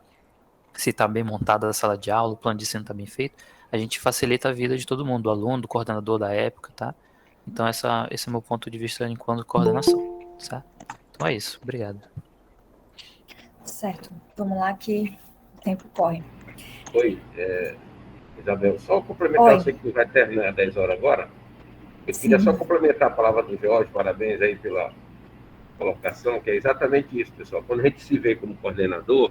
Se está bem montada a sala de aula, o plano de ensino está bem feito, a gente facilita a vida de todo mundo, do aluno, do coordenador da época, tá? Então esse é o meu ponto de vista enquanto coordenação, tá? Então é isso, obrigado. Certo, vamos lá que o tempo corre. Oi, Isabel, só complementar, eu sei que vai terminar às 10 horas agora. Eu queria só complementar a palavra do Jorge, parabéns aí pela colocação, que é exatamente isso, pessoal. Quando a gente se vê como coordenador,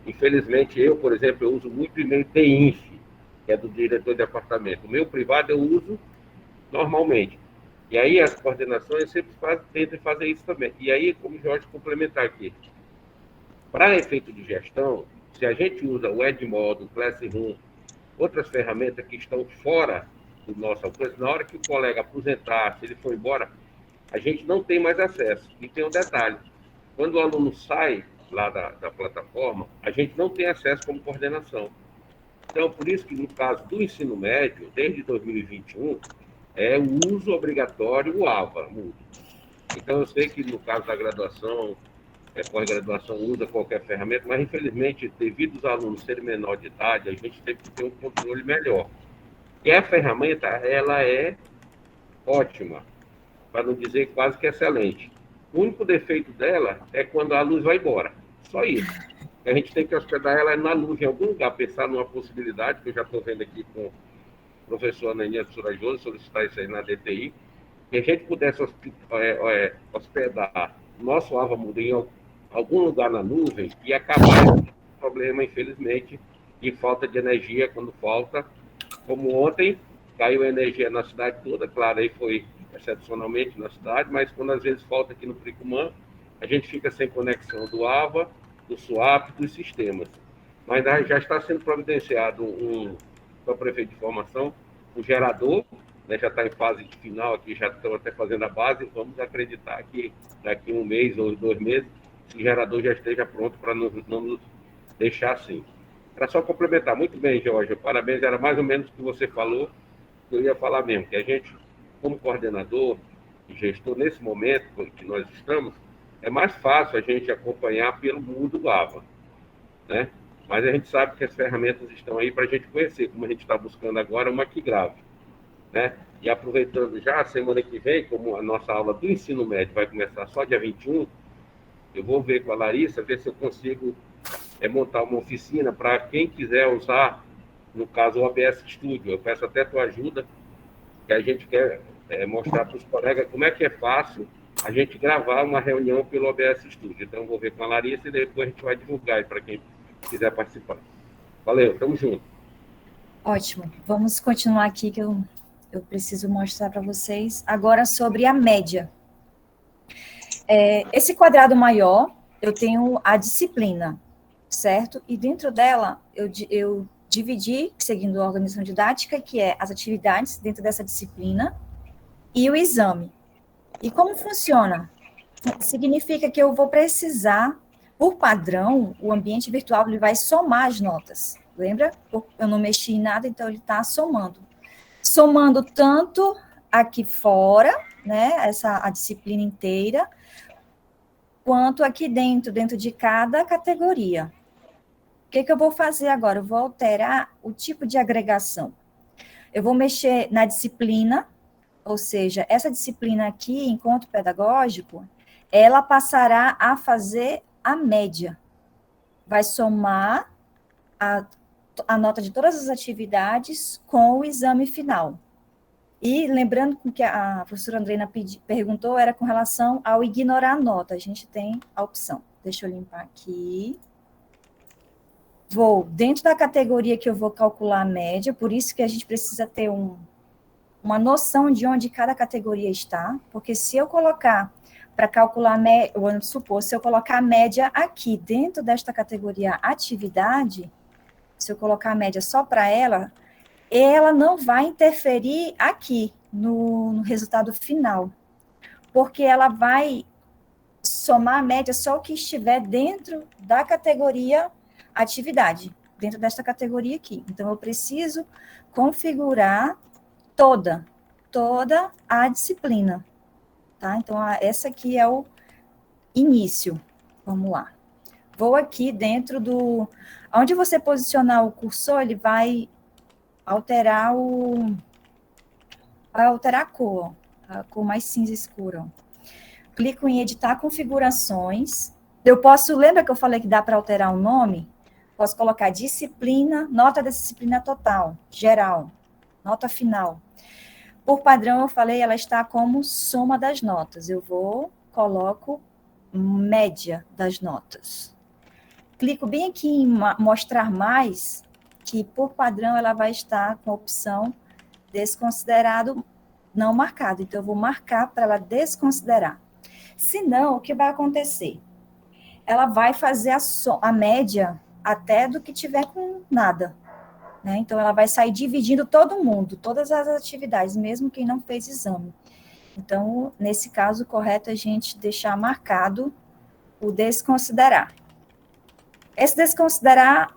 infelizmente eu, por exemplo, eu uso muito o e-mail TINF, que é do diretor de departamento. O meu privado eu uso normalmente. E aí as coordenações sempre tentam fazer isso também. E aí, como o Jorge complementar aqui, para efeito de gestão, se a gente usa o Edmodo, o Classroom, outras ferramentas que estão fora do nosso alcance, na hora que o colega aposentar, se ele for embora, a gente não tem mais acesso. E tem um detalhe, quando o aluno sai lá da plataforma, a gente não tem acesso como coordenação. Então, por isso que no caso do ensino médio, desde 2021, é o uso obrigatório o AVA, Moodle. Então, eu sei que no caso da graduação, pós-graduação usa qualquer ferramenta, mas infelizmente, devido aos alunos serem menor de idade, a gente tem que ter um controle melhor. E a ferramenta, ela é ótima, para não dizer quase que excelente. O único defeito dela é quando a luz vai embora. Só isso. A gente tem que hospedar ela na luz em algum lugar, pensar numa possibilidade, que eu já estou vendo aqui com o professor Ananias Surajoso, solicitar isso aí na DTI, que a gente pudesse hospedar o nosso AVA Moodle em algum lugar na nuvem e acabar esse problema, infelizmente, de falta de energia quando falta. Como ontem, caiu energia na cidade toda, claro, aí foi excepcionalmente na cidade, mas quando às vezes falta aqui no Pricumã, a gente fica sem conexão do AVA, do SWAP, dos sistemas. Mas já está sendo providenciado para o prefeito de formação, um gerador, né, já está em fase final aqui, já estão até fazendo a base, vamos acreditar que daqui 1 mês ou 2 meses, esse gerador já esteja pronto para não nos deixar assim. Para só complementar, muito bem, Jorge, parabéns, era mais ou menos o que você falou, que eu ia falar mesmo, que a gente, como coordenador e gestor, nesse momento que nós estamos, é mais fácil a gente acompanhar pelo mundo do AVA, né? Mas a gente sabe que as ferramentas estão aí para a gente conhecer, como a gente está buscando agora, uma que grave, né? E aproveitando já, a semana que vem, como a nossa aula do ensino médio vai começar só dia 21, eu vou ver com a Larissa, ver se eu consigo montar uma oficina para quem quiser usar, no caso, o OBS Studio. Eu peço até a tua ajuda, que a gente quer mostrar para os colegas como é que é fácil a gente gravar uma reunião pelo OBS Studio. Então, eu vou ver com a Larissa e depois a gente vai divulgar para quem quiser participar. Valeu, tamo junto. Ótimo. Vamos continuar aqui, que eu preciso mostrar para vocês agora sobre a média. Esse quadrado maior, eu tenho a disciplina, certo? E dentro dela, eu dividi, seguindo a organização didática, que é as atividades dentro dessa disciplina e o exame. E como funciona? Significa que eu vou precisar, por padrão, o ambiente virtual ele vai somar as notas. Lembra? Eu não mexi em nada, então ele está somando. Somando tanto aqui fora, né, a disciplina inteira, quanto aqui dentro de cada categoria. O que eu vou fazer agora? Eu vou alterar o tipo de agregação. Eu vou mexer na disciplina, ou seja, essa disciplina aqui, encontro pedagógico, ela passará a fazer a média. Vai somar a nota de todas as atividades com o exame final. E lembrando que a professora Andreina perguntou, era com relação ao ignorar a nota. A gente tem a opção. Deixa eu limpar aqui. Vou dentro da categoria que eu vou calcular a média, por isso que a gente precisa ter uma noção de onde cada categoria está, porque se eu colocar para calcular, vamos supor, se eu colocar a média aqui dentro desta categoria atividade, se eu colocar a média só para ela não vai interferir aqui no resultado final, porque ela vai somar a média só o que estiver dentro da categoria atividade, dentro desta categoria aqui. Então, eu preciso configurar toda a disciplina, tá? Então, essa aqui é o início. Vamos lá. Vou aqui dentro do... Onde você posicionar o cursor, ele vai alterar a cor mais cinza escura. Clico em editar configurações. Eu posso, lembra que eu falei que dá para alterar o nome? Posso colocar disciplina, nota da disciplina total, geral, nota final. Por padrão, eu falei, ela está como soma das notas. Coloco média das notas. Clico bem aqui em mostrar mais, que por padrão ela vai estar com a opção desconsiderado não marcado. Então, eu vou marcar para ela desconsiderar. Senão, o que vai acontecer? Ela vai fazer a média até do que tiver com nada. Né? Então, ela vai sair dividindo todo mundo, todas as atividades, mesmo quem não fez exame. Então, nesse caso, o correto é a gente deixar marcado o desconsiderar. Esse desconsiderar,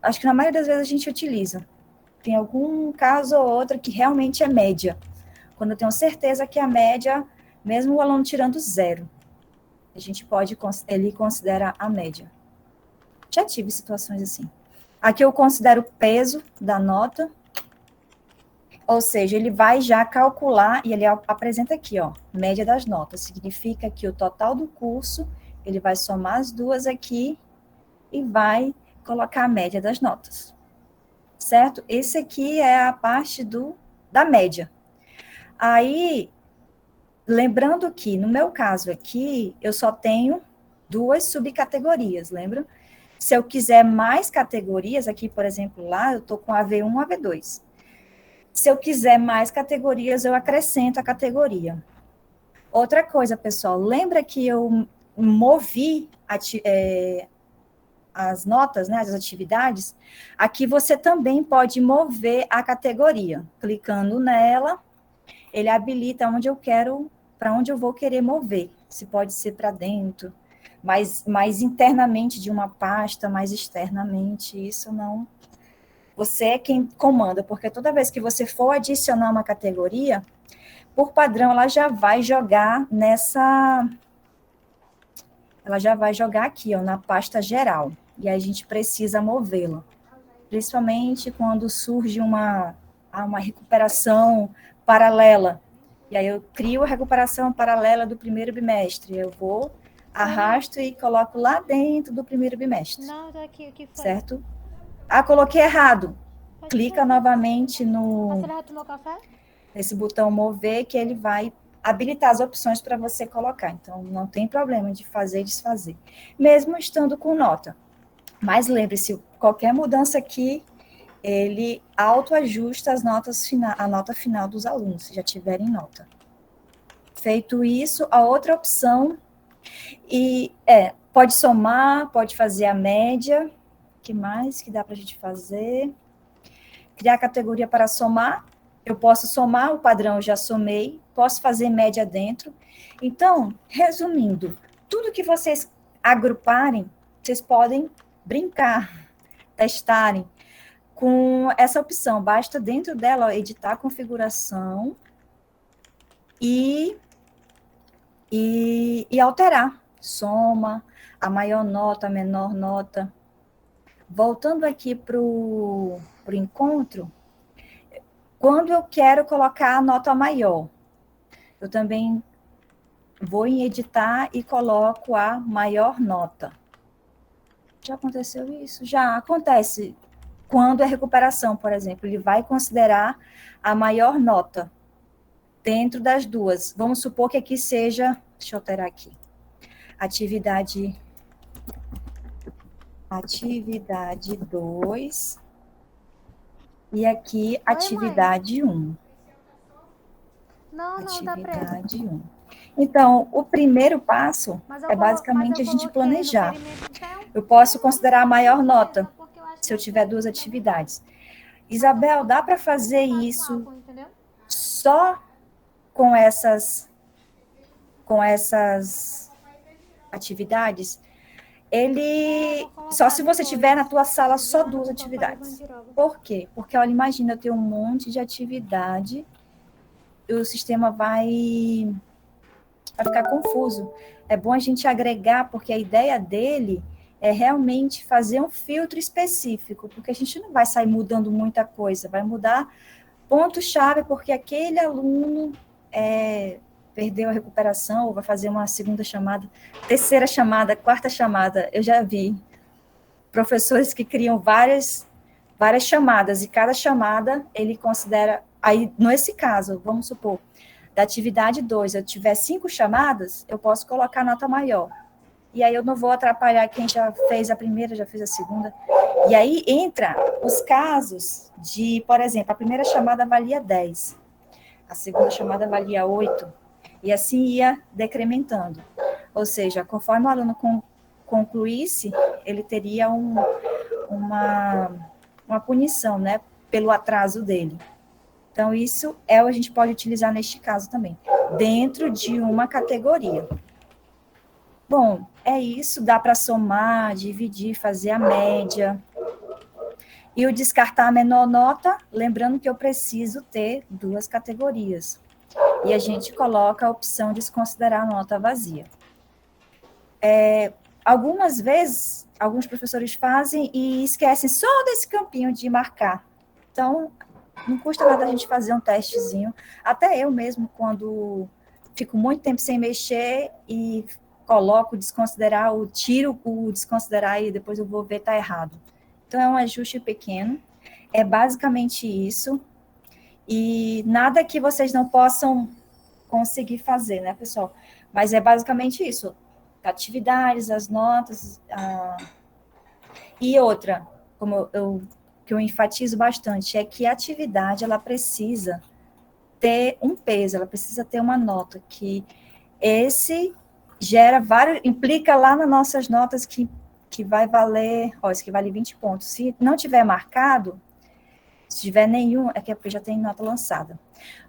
acho que na maioria das vezes a gente utiliza. Tem algum caso ou outro que realmente é média. Quando eu tenho certeza que a média, mesmo o aluno tirando 0, ele considera a média. Já tive situações assim. Aqui eu considero o peso da nota, ou seja, ele vai já calcular, e ele apresenta aqui, ó, média das notas. Significa que o total do curso, ele vai somar as duas aqui e vai colocar a média das notas. Certo? Esse aqui é a parte da média. Aí, lembrando que, no meu caso aqui, eu só tenho 2 subcategorias, lembra? Se eu quiser mais categorias, aqui, por exemplo, lá, eu estou com AV1, AV2. Se eu quiser mais categorias, eu acrescento a categoria. Outra coisa, pessoal, lembra que eu movi as notas, né, as atividades? Aqui você também pode mover a categoria. Clicando nela, ele habilita para onde eu vou querer mover. Se pode ser para dentro, mais internamente de uma pasta, mais externamente, isso não... Você é quem comanda, porque toda vez que você for adicionar uma categoria, por padrão, ela já vai jogar ela já vai jogar aqui, ó, na pasta geral, e aí a gente precisa movê-la, principalmente quando surge uma recuperação paralela, e aí eu crio a recuperação paralela do primeiro bimestre, eu vou, arrasto e coloco lá dentro do primeiro bimestre. Não, daqui, o que foi? Certo? Ah, coloquei errado. Clica novamente Você já tomou café? nesse botão mover, que ele vai habilitar as opções para você colocar. Então, não tem problema de fazer e desfazer. Mesmo estando com nota. Mas lembre-se, qualquer mudança aqui, ele autoajusta a nota final dos alunos, se já tiverem nota. Feito isso, a outra opção pode somar, pode fazer a média. O que mais que dá para a gente fazer? Criar categoria para somar. Eu posso somar, o padrão eu já somei, posso fazer média dentro. Então, resumindo, tudo que vocês agruparem, vocês podem brincar, testarem com essa opção. Basta dentro dela, ó, editar a configuração e alterar. Soma, a maior nota, a menor nota. Voltando aqui para o encontro, quando eu quero colocar a nota maior, eu também vou em editar e coloco a maior nota. Já aconteceu isso? Já acontece. quando é recuperação, por exemplo, ele vai considerar a maior nota dentro das duas. Vamos supor que aqui seja, deixa eu alterar aqui, atividade 2 e aqui atividade 1. Não, dá pra ele. Atividade 1. Então, o primeiro passo é basicamente a gente planejar. Eu posso considerar a maior nota se eu tiver 2 atividades. Isabel, dá para fazer isso só com essas atividades? Só se você tiver na tua sala só 2 atividades. Por quê? Porque, olha, imagina, eu tenho um monte de atividade e o sistema vai ficar confuso. É bom a gente agregar, porque a ideia dele é realmente fazer um filtro específico, porque a gente não vai sair mudando muita coisa, vai mudar ponto-chave, porque aquele aluno perdeu a recuperação, ou vai fazer uma segunda chamada, terceira chamada, quarta chamada. Eu já vi professores que criam várias chamadas, e cada chamada ele considera, aí, nesse caso, vamos supor, da atividade 2, eu tiver 5 chamadas, eu posso colocar nota maior. E aí eu não vou atrapalhar quem já fez a primeira, já fez a segunda. E aí entra os casos de, por exemplo, a primeira chamada valia 10, a segunda chamada valia 8, e assim ia decrementando. Ou seja, conforme o aluno concluísse, ele teria uma punição, né, pelo atraso dele. Então, isso a gente pode utilizar neste caso também, dentro de uma categoria. Bom, é isso, dá para somar, dividir, fazer a média. E o descartar a menor nota, lembrando que eu preciso ter 2 categorias. E a gente coloca a opção de desconsiderar a nota vazia. Algumas vezes, alguns professores fazem e esquecem só desse campinho de marcar. Então, não custa nada a gente fazer um testezinho. Até eu mesmo, quando fico muito tempo sem mexer e coloco desconsiderar, ou tiro o desconsiderar e depois eu vou ver está errado. Então, é um ajuste pequeno. É basicamente isso. E nada que vocês não possam conseguir fazer, né, pessoal? Mas é basicamente isso. Atividades, as notas. E outra, que eu enfatizo bastante, é que a atividade, ela precisa ter um peso, ela precisa ter uma nota, que esse implica lá nas nossas notas que vai valer, isso que vale 20 pontos. Se não tiver marcado, se tiver nenhum, é que já tem nota lançada.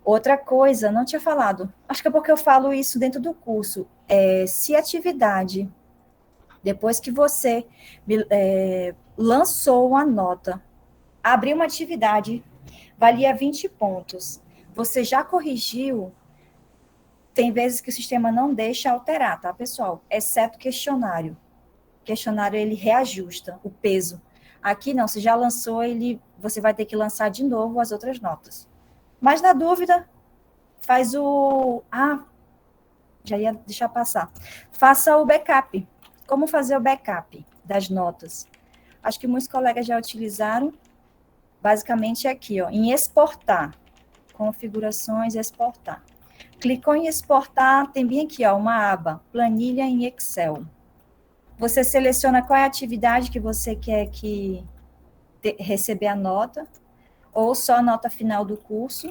Outra coisa, não tinha falado, acho que é porque eu falo isso dentro do curso, se a atividade, depois que você lançou uma nota, abriu uma atividade, valia 20 pontos, você já corrigiu, tem vezes que o sistema não deixa alterar, tá, pessoal? Exceto questionário. Questionário, ele reajusta o peso. Aqui não, se já lançou, você vai ter que lançar de novo as outras notas. Mas, na dúvida, faz já ia deixar passar. Faça o backup. Como fazer o backup das notas? Acho que muitos colegas já utilizaram. Basicamente, aqui, em exportar. Configurações, exportar. Clicou em exportar, tem bem aqui, uma aba, planilha em Excel. Você seleciona qual é a atividade que você quer receber a nota, ou só a nota final do curso.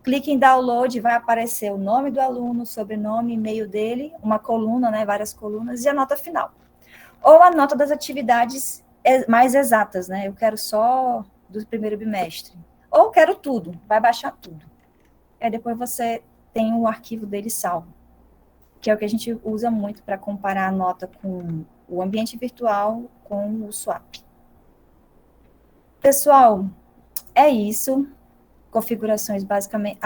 Clique em download, vai aparecer o nome do aluno, sobrenome, e-mail dele, uma coluna, né, várias colunas, e a nota final. Ou a nota das atividades mais exatas, né, eu quero só do primeiro bimestre. Ou quero tudo, vai baixar tudo. Aí depois você tem o arquivo dele salvo, que é o que a gente usa muito para comparar a nota com o ambiente virtual com o swap. Pessoal, é isso. Configurações, basicamente.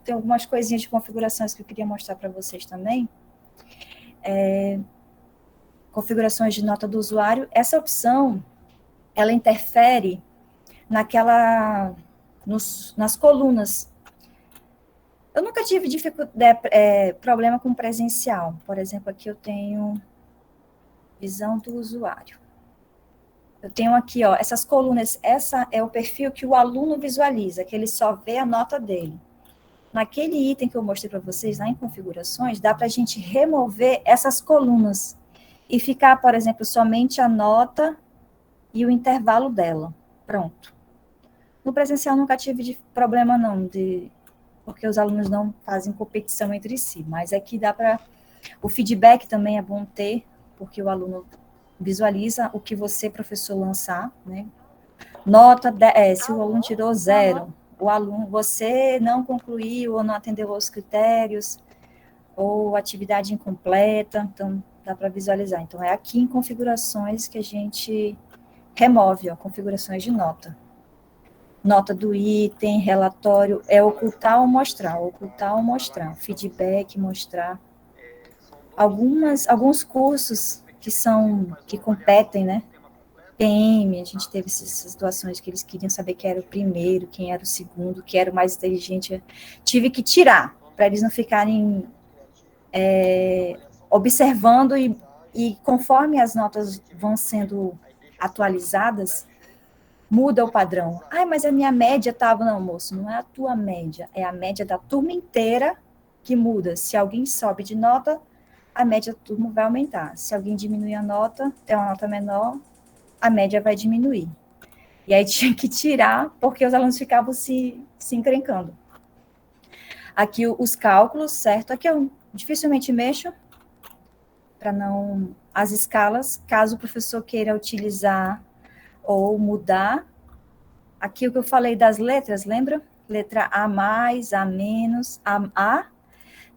Tem algumas coisinhas de configurações que eu queria mostrar para vocês também. Configurações de nota do usuário. Essa opção, ela interfere nas colunas. Eu nunca tive problema com presencial. Por exemplo, aqui eu tenho visão do usuário. Eu tenho aqui, ó, essas colunas, essa é o perfil que o aluno visualiza, que ele só vê a nota dele. Naquele item que eu mostrei para vocês, lá em configurações, dá para a gente remover essas colunas e ficar, por exemplo, somente a nota e o intervalo dela. Pronto. No presencial nunca tive problema não, porque os alunos não fazem competição entre si, mas aqui dá para... O feedback também é bom ter, porque o aluno visualiza o que você, professor, lançar, né? Nota, se o aluno tirou 0, o aluno, você não concluiu ou não atendeu aos critérios, ou atividade incompleta, então dá para visualizar. Então, é aqui em configurações que a gente remove, ó, configurações de nota. Nota do item, relatório, é ocultar ou mostrar, feedback, mostrar. Alguns cursos que competem, né? PM, a gente teve essas situações que eles queriam saber quem era o primeiro, quem era o segundo, quem era o mais inteligente. Tive que tirar, para eles não ficarem observando e conforme as notas vão sendo atualizadas, muda o padrão. Ai, mas a minha média estava... Não, moço, não é a tua média, é a média da turma inteira que muda. Se alguém sobe de nota, a média da turma vai aumentar. Se alguém diminui a nota, tem uma nota menor, a média vai diminuir. E aí tinha que tirar, porque os alunos ficavam se encrencando. Aqui os cálculos, certo? Aqui eu dificilmente mexo, para não... As escalas, caso o professor queira utilizar ou mudar. Aqui o que eu falei das letras, lembra? Letra A+, A-, A,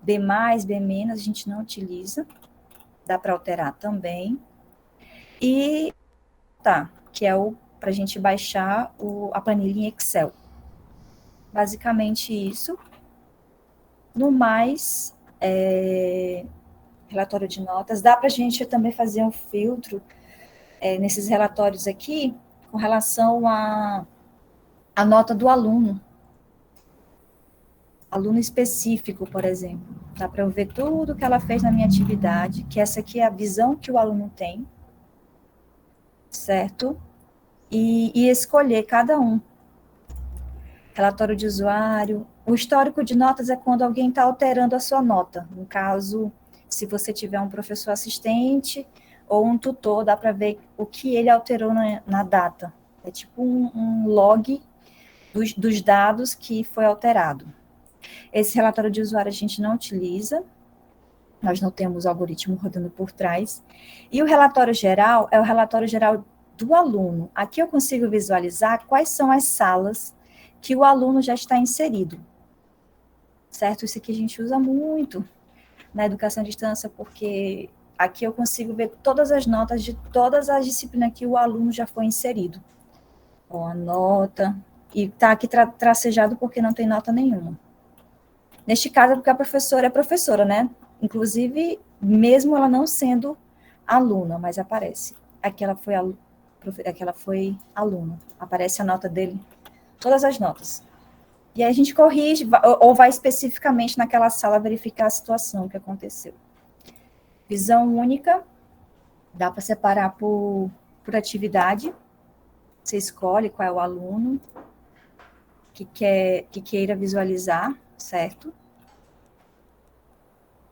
B+, B-, a gente não utiliza. Dá para alterar também. E tá, que é para a gente baixar a planilha em Excel. Basicamente isso. No mais, relatório de notas, dá para a gente também fazer um filtro nesses relatórios aqui, com relação à nota do aluno. Aluno específico, por exemplo. Dá para eu ver tudo que ela fez na minha atividade, que essa aqui é a visão que o aluno tem, certo? E escolher cada um. Relatório de usuário. O histórico de notas é quando alguém está alterando a sua nota. No caso, se você tiver um professor assistente ou um tutor, dá para ver o que ele alterou na data. É tipo um log dos dados que foi alterado. Esse relatório de usuário a gente não utiliza, nós não temos algoritmo rodando por trás. E o relatório geral é o relatório geral do aluno. Aqui eu consigo visualizar quais são as salas que o aluno já está inserido. Certo? Isso aqui a gente usa muito na educação à distância, porque aqui eu consigo ver todas as notas de todas as disciplinas que o aluno já foi inserido. Ó, a nota, e está aqui tracejado porque não tem nota nenhuma. Neste caso, é porque a professora é professora, né? Inclusive, mesmo ela não sendo aluna, mas aparece. Aqui ela foi aluna. Aparece a nota dele, todas as notas. E aí a gente corrige, ou vai especificamente naquela sala verificar a situação que aconteceu. Visão única, dá para separar por atividade. Você escolhe qual é o aluno que queira visualizar, certo?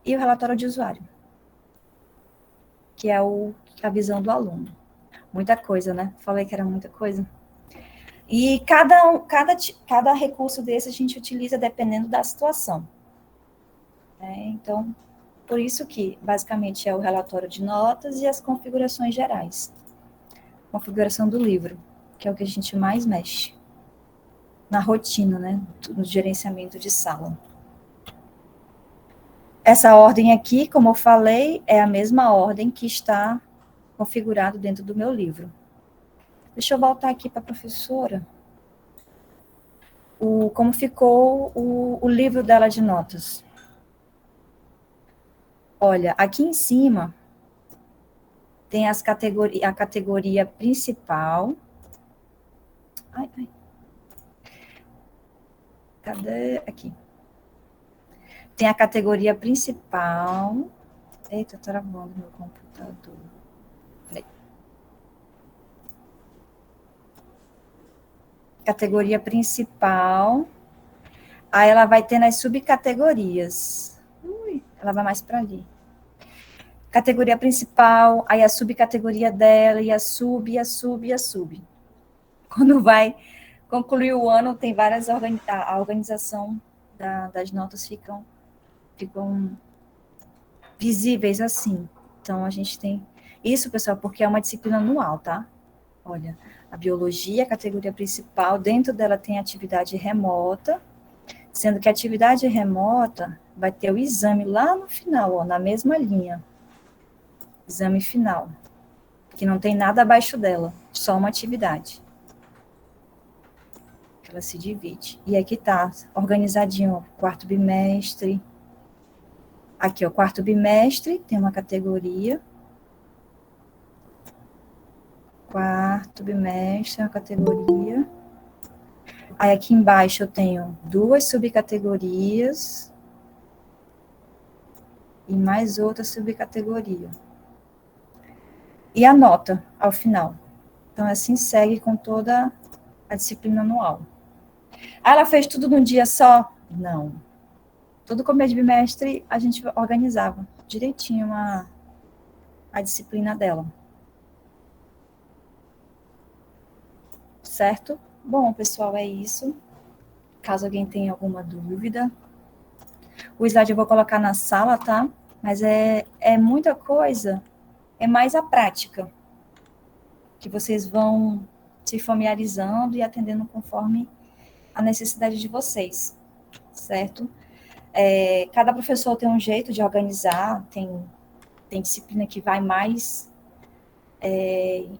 E o relatório de usuário, que é a visão do aluno. Muita coisa, né? Falei que era muita coisa. E cada recurso desse a gente utiliza dependendo da situação. Então, por isso que, basicamente, é o relatório de notas e as configurações gerais. Configuração do livro, que é o que a gente mais mexe na rotina, né? No gerenciamento de sala. Essa ordem aqui, como eu falei, é a mesma ordem que está configurado dentro do meu livro. Deixa eu voltar aqui para a professora. Como ficou o livro dela de notas. Olha, aqui em cima tem a categoria principal. Cadê? Aqui. Tem a categoria principal. Eita, tá travando meu computador. Peraí. categoria principal, aí ela vai ter nas subcategorias. Ela vai mais para ali. Categoria principal, aí a subcategoria dela, e a sub, e a sub, e a sub. Quando vai concluir o ano, tem várias, a organização das notas ficam visíveis assim. Então, a gente tem isso, pessoal, porque é uma disciplina anual, tá? Olha, a biologia, a categoria principal, dentro dela tem atividade remota, sendo que a atividade remota vai ter o exame lá no final, ó, na mesma linha. Exame final, que não tem nada abaixo dela, só uma atividade. Ela se divide. E aqui tá organizadinho, ó, quarto bimestre. Aqui, ó, quarto bimestre, tem uma categoria. Quarto bimestre, uma categoria. Aí aqui embaixo eu tenho 2 subcategorias. E mais outra subcategoria. E a nota ao final. Então, assim segue com toda a disciplina anual. Ah, ela fez tudo num dia só? Não. Todo começo de bimestre, a gente organizava direitinho a disciplina dela. Certo? Bom, pessoal, é isso. Caso alguém tenha alguma dúvida. O slide eu vou colocar na sala, tá? Mas é muita coisa, é mais a prática, que vocês vão se familiarizando e atendendo conforme a necessidade de vocês, certo? Cada professor tem um jeito de organizar, tem disciplina que vai mais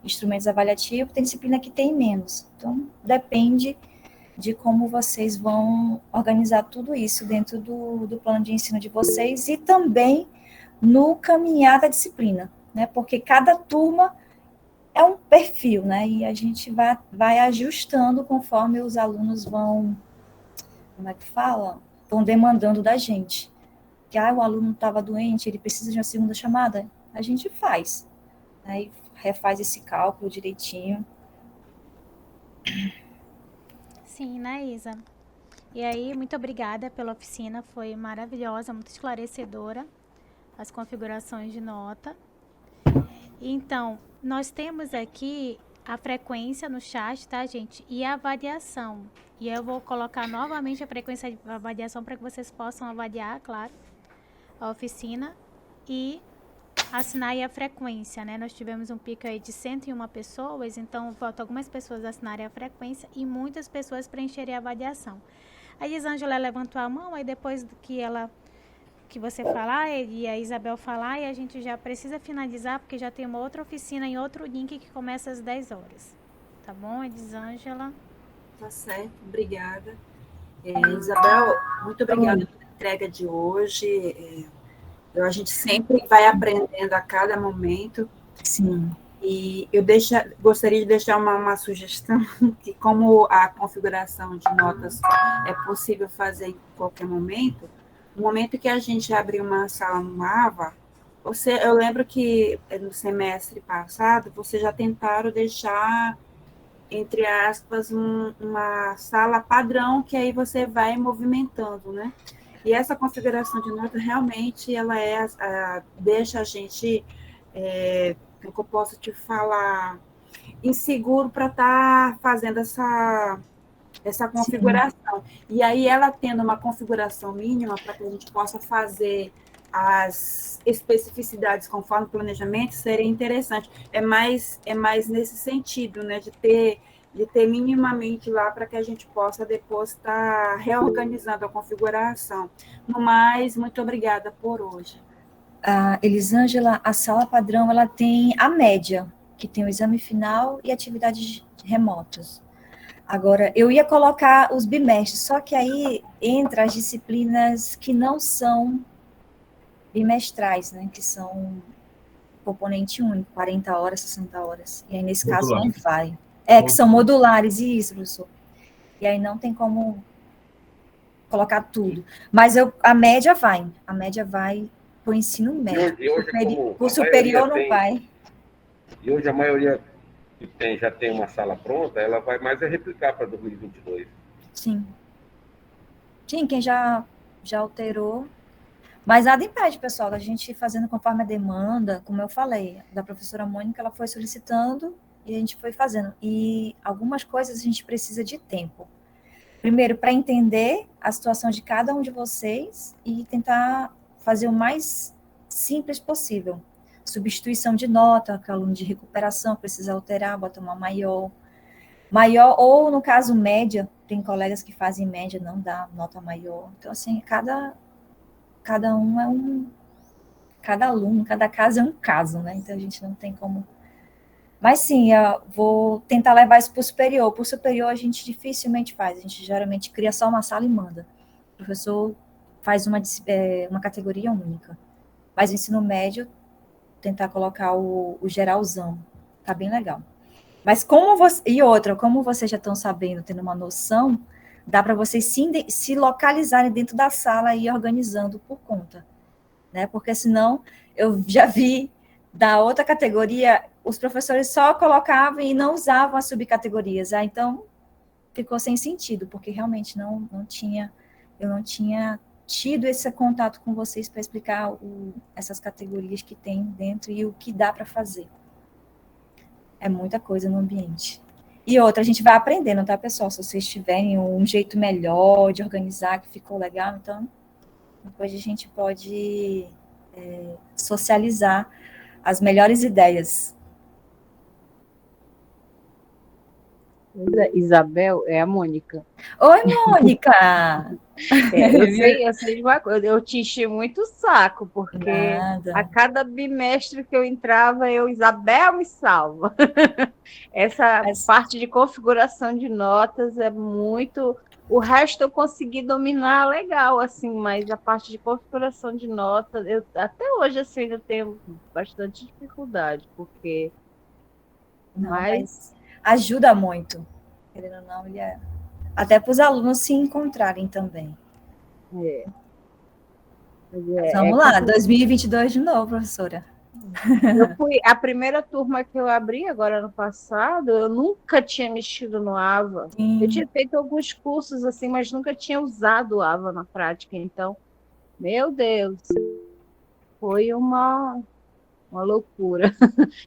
instrumentos avaliativos, tem disciplina que tem menos. Então, depende de como vocês vão organizar tudo isso dentro do plano de ensino de vocês e também no caminhar da disciplina, né? Porque cada turma é um perfil, né? E a gente vai ajustando conforme os alunos vão, como é que fala? Vão demandando da gente. Que o aluno estava doente, ele precisa de uma segunda chamada. A gente faz, né? E refaz esse cálculo direitinho. Sim, né, Isa? E aí, muito obrigada pela oficina, foi maravilhosa, muito esclarecedora, as configurações de nota. Então, nós temos aqui a frequência no chat, tá, gente? E a avaliação. E eu vou colocar novamente a frequência de avaliação para que vocês possam avaliar, claro, a oficina e assinar aí a frequência, né? Nós tivemos um pico aí de 101 pessoas, então faltam algumas pessoas assinarem a frequência e muitas pessoas preencherem a avaliação. A Elisângela levantou a mão, aí depois que você falar e a Isabel falar, e a gente já precisa finalizar, porque já tem uma outra oficina em outro link que começa às 10 horas. Tá bom, Elisângela? Tá certo, obrigada. Isabel, muito obrigada pela entrega de hoje. A gente sempre vai aprendendo a cada momento. Sim. E eu gostaria de deixar uma sugestão, que como a configuração de notas é possível fazer em qualquer momento, no momento que a gente abrir uma sala no AVA, eu lembro que no semestre passado, vocês já tentaram deixar, entre aspas, uma sala padrão, que aí você vai movimentando, né? E essa configuração de nota, realmente, ela deixa a gente, como eu posso te falar, inseguro para estar fazendo essa configuração. Sim. E aí, ela tendo uma configuração mínima para que a gente possa fazer as especificidades conforme o planejamento, seria interessante. É mais nesse sentido, né, de ter minimamente lá para que a gente possa depois estar reorganizando a configuração. No mais, muito obrigada por hoje. Elisângela, a sala padrão, ela tem a média, que tem o exame final e atividades remotas. Agora, eu ia colocar os bimestres, só que aí entra as disciplinas que não são bimestrais, né, que são componente único, 40 horas, 60 horas. E aí, nesse caso, não vai. Que são modulares, isso, professor. E aí não tem como colocar tudo. Mas a média vai para o ensino médio. O superior não vai. E hoje a maioria que já tem uma sala pronta, ela vai mais replicar para 2022. Sim. Sim, quem já alterou. Mas nada impede, pessoal, da gente ir fazendo conforme a demanda, como eu falei, da professora Mônica, ela foi solicitando e a gente foi fazendo. E algumas coisas a gente precisa de tempo. Primeiro, para entender a situação de cada um de vocês e tentar fazer o mais simples possível. Substituição de nota, que o aluno de recuperação precisa alterar, bota uma maior. Maior, ou no caso média, tem colegas que fazem média, não dá nota maior. Então, assim, cada um é cada aluno, cada caso é um caso, né? Então, a gente não tem como... Mas, sim, eu vou tentar levar isso para o superior. Para o superior, a gente dificilmente faz. A gente geralmente cria só uma sala e manda. O professor faz uma categoria única. Mas o ensino médio, tentar colocar o geralzão. Tá bem legal. Mas como vocês já estão sabendo, tendo uma noção, dá para vocês se localizarem dentro da sala e ir organizando por conta, né? Porque senão, eu já vi da outra categoria, os professores só colocavam e não usavam as subcategorias. Então, ficou sem sentido, porque realmente eu não tinha tido esse contato com vocês para explicar essas categorias que tem dentro e o que dá para fazer. É muita coisa no ambiente. E outra, a gente vai aprendendo, tá, pessoal? Se vocês tiverem um jeito melhor de organizar, que ficou legal, então, depois a gente pode socializar as melhores ideias. Isabel, é a Mônica. Oi, Mônica! Eu sei de uma coisa, eu te enchi muito o saco, porque Nada. a cada bimestre que eu entrava, Isabel me salva. Essa parte de configuração de notas é muito... O resto eu consegui dominar legal, assim, mas a parte de configuração de notas, até hoje, assim, ainda tenho bastante dificuldade, porque... Mas ajuda muito. Querendo ou não, até para os alunos se encontrarem também. Vamos lá, 2022 de novo, professora. Eu fui a primeira turma que eu abri agora ano passado, eu nunca tinha mexido no AVA. Eu tinha feito alguns cursos assim, mas nunca tinha usado o AVA na prática. Então, meu Deus, foi uma loucura.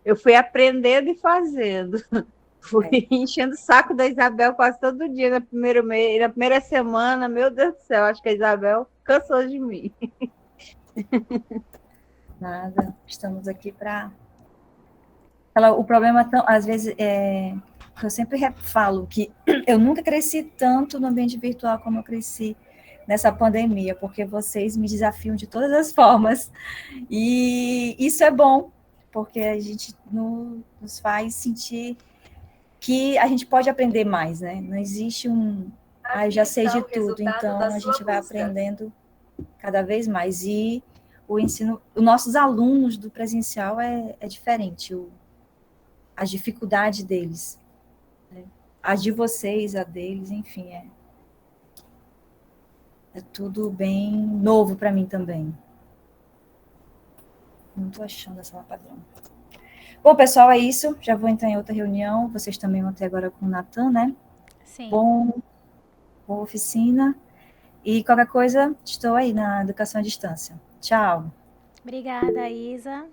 Eu fui aprendendo e fazendo. Fui enchendo o saco da Isabel quase todo dia no primeiro mês, na primeira semana. Meu Deus do céu, acho que a Isabel cansou de mim. Nada, estamos aqui para... O problema, às vezes, eu sempre falo que eu nunca cresci tanto no ambiente virtual como eu cresci nessa pandemia, porque vocês me desafiam de todas as formas. E isso é bom, porque a gente nos faz sentir que a gente pode aprender mais, né? Não existe eu já sei de tudo, então a gente vai aprendendo cada vez mais. E o ensino, os nossos alunos do presencial é diferente, as dificuldades deles, né? As de vocês, a deles, enfim, é tudo bem novo para mim também. Não estou achando essa padrão. Bom, pessoal, é isso. Já vou entrar em outra reunião. Vocês também vão ter agora com o Natan, né? Sim. Boa oficina. E qualquer coisa, estou aí na educação à distância. Tchau. Obrigada, Isa.